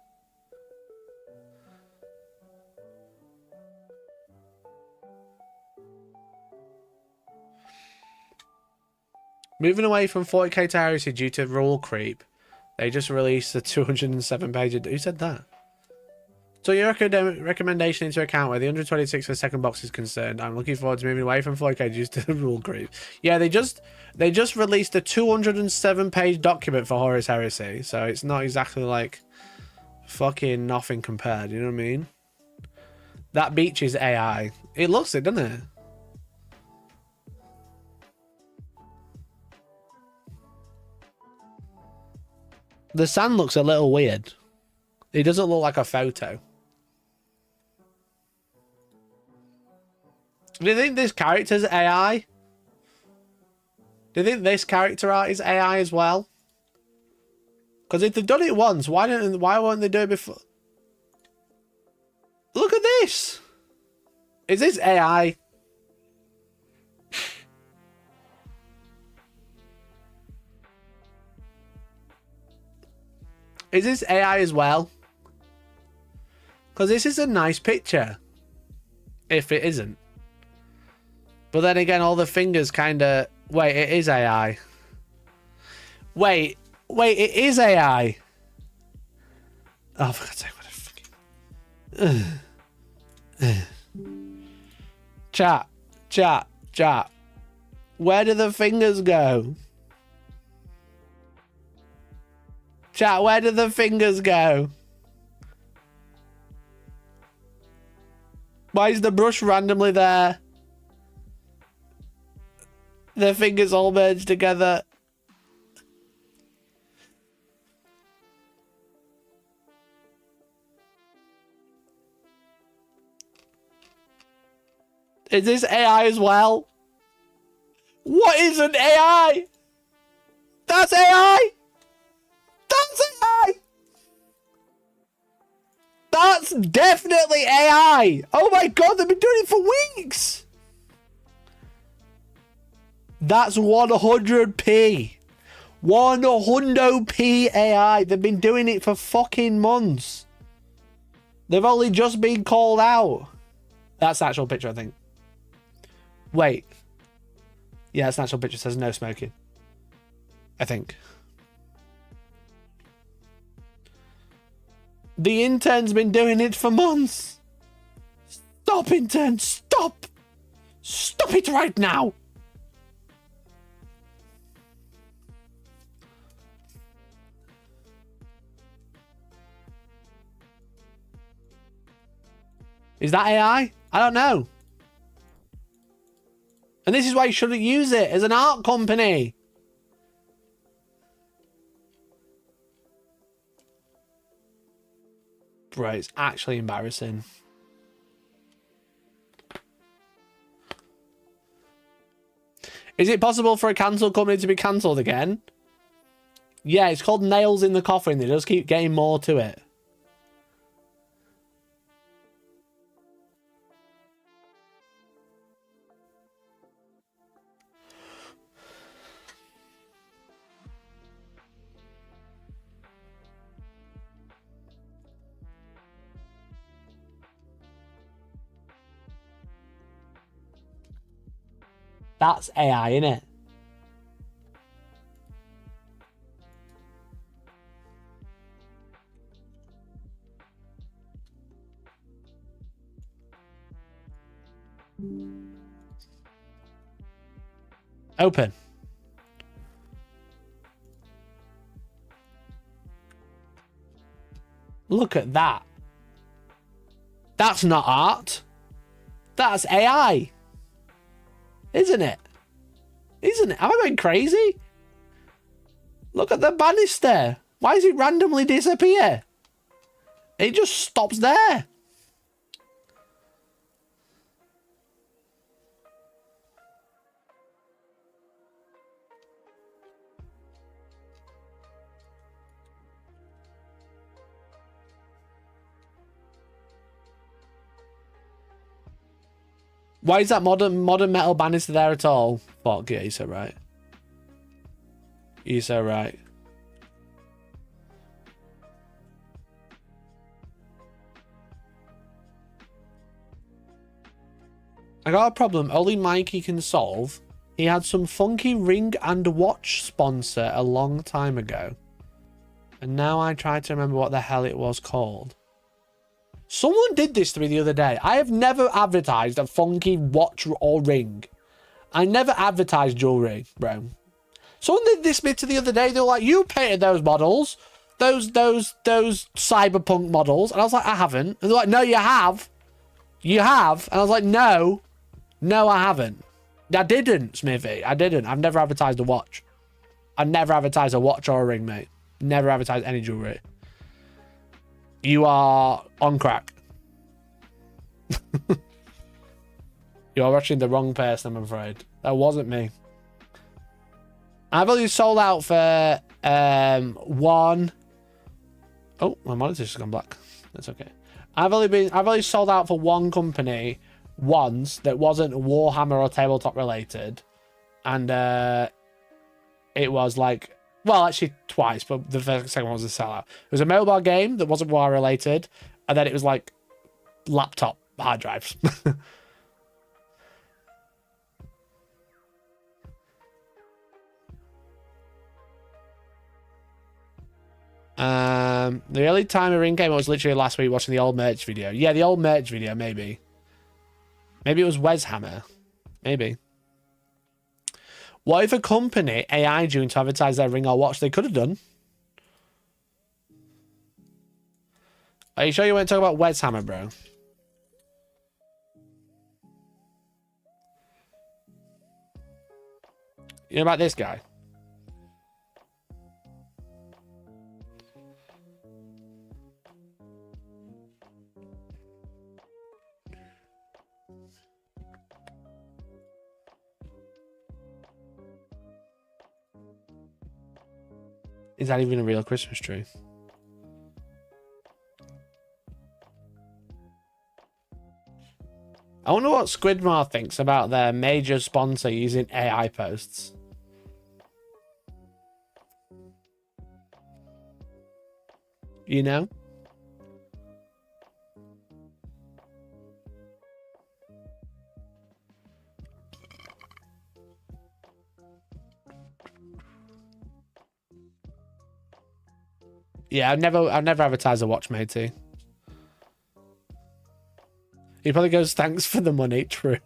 Moving away from 40k to Heresy due to rule creep. They just released the 207 page. Who said that? So your recommendation into account where the 126 for the second box is concerned. I'm looking forward to moving away from 40k due to the rule creep. Yeah, they just released a 207 page document for Horus Heresy. So it's not exactly like fucking nothing compared. You know what I mean? That beach is AI. It looks it, doesn't it? The sand looks a little weird. It doesn't look like a photo. Do you think this character's AI? Do you think this character art is AI as well? Because if they've done it once, why won't they do it before? Look at this. Is this AI? Is this AI as well? Because this is a nice picture. If it isn't. But then again, all the fingers kind of... Wait, it is AI. Wait, it is AI. Oh, for God's sake, what a fucking... Chat. Where do the fingers go? Chat, where do the fingers go? Why is the brush randomly there? The fingers all merged together. Is this AI as well? What is an AI? That's AI! That's AI! That's definitely AI! Oh my god, they've been doing it for weeks! That's 100p. 100p AI. They've been doing it for fucking months. They've only just been called out. That's the actual picture, I think. Wait. Yeah, that's an actual picture. It says no smoking. I think. The intern's been doing it for months. Stop, intern. Stop. Stop it right now. Is that AI? I don't know. And this is why you shouldn't use it as an art company. Bro, it's actually embarrassing. Is it possible for a cancelled company to be cancelled again? Yeah, it's called nails in the coffin. They just keep getting more to it. That's AI, innit? Open. Look at that. That's not art. That's AI. Isn't it? Isn't it? Am I going crazy? Look at the banister. Why does it randomly disappear? It just stops there. Why is that modern metal banister there at all? Fuck yeah, you're so right. You're so right. I got a problem only Mikey can solve. He had some funky ring and watch sponsor a long time ago. And now I try to remember what the hell it was called. Someone did this to me the other day. I have never advertised a funky watch or ring. I never advertised jewelry, bro. Someone did this to me the other day. They were like, you painted those models. Those cyberpunk models. And I was like, I haven't. And they're like, no, you have. You have. And I was like, no. No, I haven't. I didn't, Smithy. I didn't. I've never advertised a watch. I've never advertised a watch or a ring, mate. Never advertised any jewelry. You are on crack. You're watching the wrong person, I'm afraid. That wasn't me. I've only sold out for one. Oh, my monitor's just gone black. That's okay. I've only sold out for one company once that wasn't Warhammer or tabletop related, and it was like, well, actually twice, but the second one was a sellout. It was a mobile game that wasn't war related, and then it was like laptop hard drives. The only time a ring came was literally last week watching the old merch video. Yeah, the old merch video, maybe. Maybe it was Weshammer. Maybe. What if a company AI'd you to advertise their ring or watch? They could have done. Are you sure you weren't talking about Weshammer, bro? You know about this guy? Is that even a real Christmas tree? I wonder what Squidmar thinks about their major sponsor using AI posts. You know? Yeah, I've never advertised a watch, matey. He probably goes, thanks for the money, true.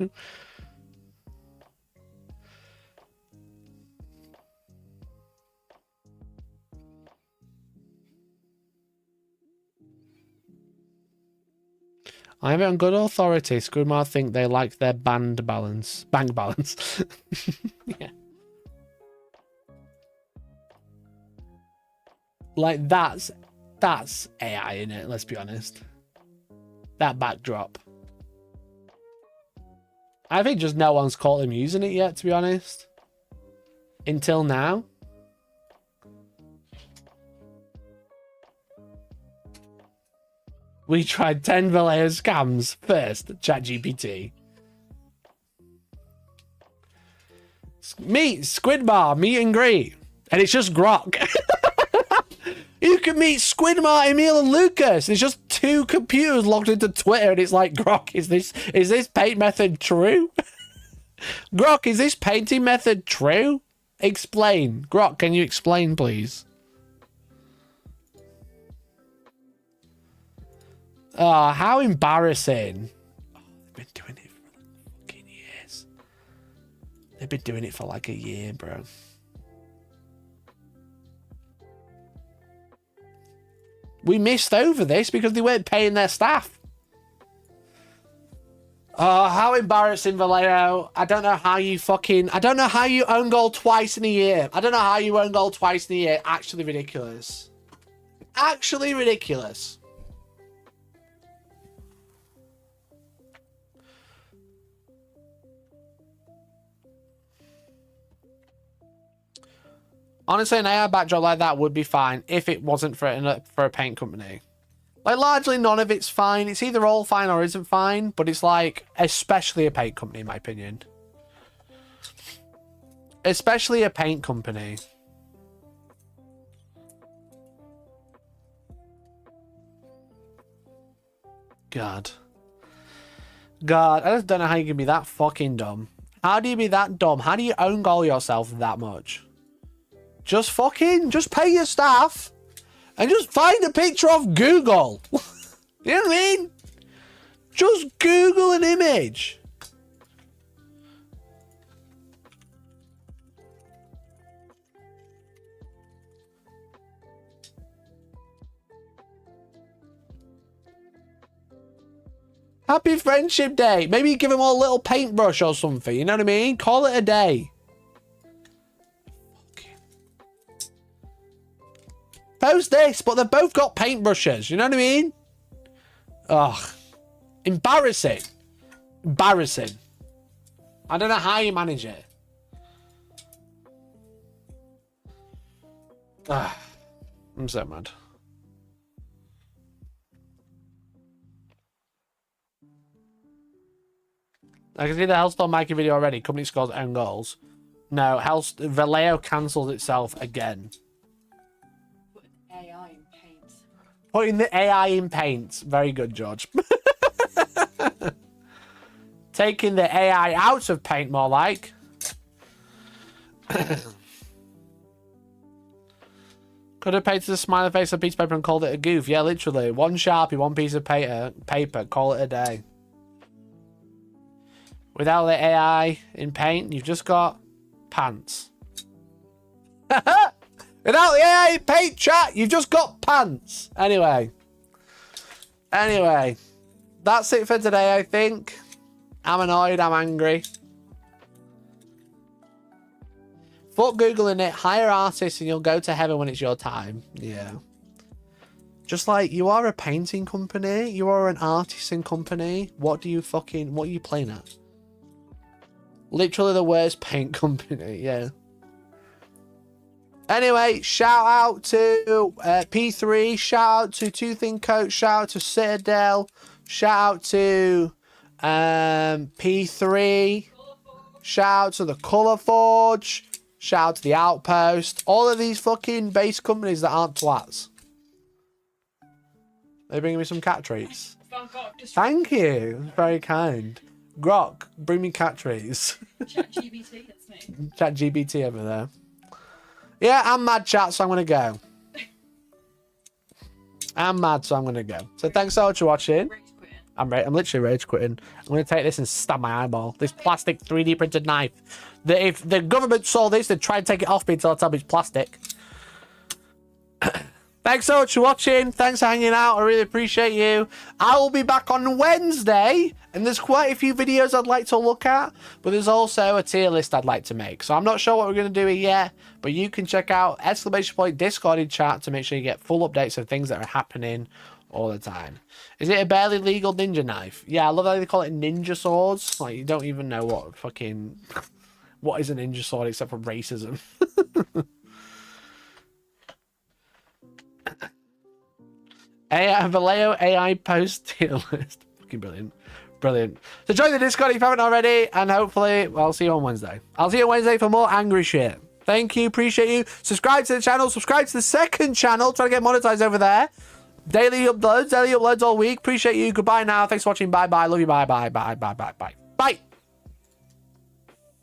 I have it on good authority. Squidmar think they like their bank balance. Yeah. Like, that's AI in it, let's be honest. That backdrop. I think just no one's caught them using it yet, to be honest. Until now. We tried 10 Vallejo scams first, ChatGPT. Meet Squidmar, meet and greet. And it's just Grok. You can meet Squidmar, Emil, and Lucas. It's just two computers logged into Twitter, and it's like, Grok, is this paint method true? Grok, is this painting method true? Explain. Grok, can you explain, please? Oh, how embarrassing. Oh, they've been doing it for fucking years. They've been doing it for like a year, bro. We missed over this because they weren't paying their staff. Oh, how embarrassing, Vallejo. I don't know how you I don't know how you own goal twice in a year. I don't know how you own goal twice in a year. Actually ridiculous. Actually ridiculous. Honestly, an AI backdrop like that would be fine if it wasn't for a paint company. Like, largely none of it's fine. It's either all fine or isn't fine, but it's like, especially a paint company, in my opinion. Especially a paint company. God. God, I just don't know how you can be that fucking dumb. How do you be that dumb? How do you own goal yourself that much? Just pay your staff and just find a picture of Google. You know what I mean? Just Google an image. Happy Friendship Day. Maybe give them all a little paintbrush or something. You know what I mean? Call it a day. Post this, but they've both got paintbrushes. You know what I mean? Ugh. Embarrassing. Embarrassing. I don't know how you manage it. Ugh. I'm so mad. I can see the Hellstorm Mikey video already. Company scores own goals. No, Vallejo cancels itself again. Put AI in paint. Putting the AI in paint. Very good, George. Taking the AI out of paint, more like. Could have painted a smiley face on a piece of paper and called it a goof. Yeah, literally. One Sharpie, one piece of paper, call it a day. Without the AI in paint, you've just got pants. Without the AI in paint, chat, you've just got pants. Anyway, that's it for today, I think. I'm annoyed, I'm angry. Fuck Googling it, hire artists and you'll go to heaven when it's your time. Yeah. Just like, you are a painting company, you are an artisan company. What are you playing at? Literally the worst paint company, yeah. Anyway, shout out to P3, shout out to Tooth & Coat, shout out to Citadel, shout out to P3, shout out to the Colour Forge, shout out to the Outpost, all of these fucking base companies that aren't twats. They're bringing me some cat treats. Thank you, very kind. Grok, bring me cat trees. ChatGPT, that's me. ChatGPT over there. Yeah, I'm mad, chat, so I'm going to go. I'm mad, so I'm going to go. So thanks so much for watching. I'm literally rage quitting. I'm going to take this and stab my eyeball. This plastic 3D printed knife. If the government saw this, they'd try and take it off me until I tell me it's plastic. Thanks so much for watching. Thanks for hanging out. I really appreciate you. I will be back on Wednesday, and there's quite a few videos I'd like to look at, but there's also a tier list I'd like to make. So I'm not sure what we're going to do here yet, but you can check out !Discord in chat to make sure you get full updates of things that are happening all the time. Is it a barely legal ninja knife? Yeah, I love how they call it ninja swords. Like, you don't even know what is a ninja sword except for racism. Vallejo AI post tier list. Fucking brilliant. Brilliant. So join the Discord if you haven't already, and hopefully, well, I'll see you on Wednesday. I'll see you on Wednesday for more angry shit. Thank you. Appreciate you. Subscribe to the channel. Subscribe to the second channel. Try to get monetized over there. Daily uploads all week. Appreciate you. Goodbye now. Thanks for watching. Bye-bye. Love you. Bye-bye. Bye-bye. Bye-bye. Bye.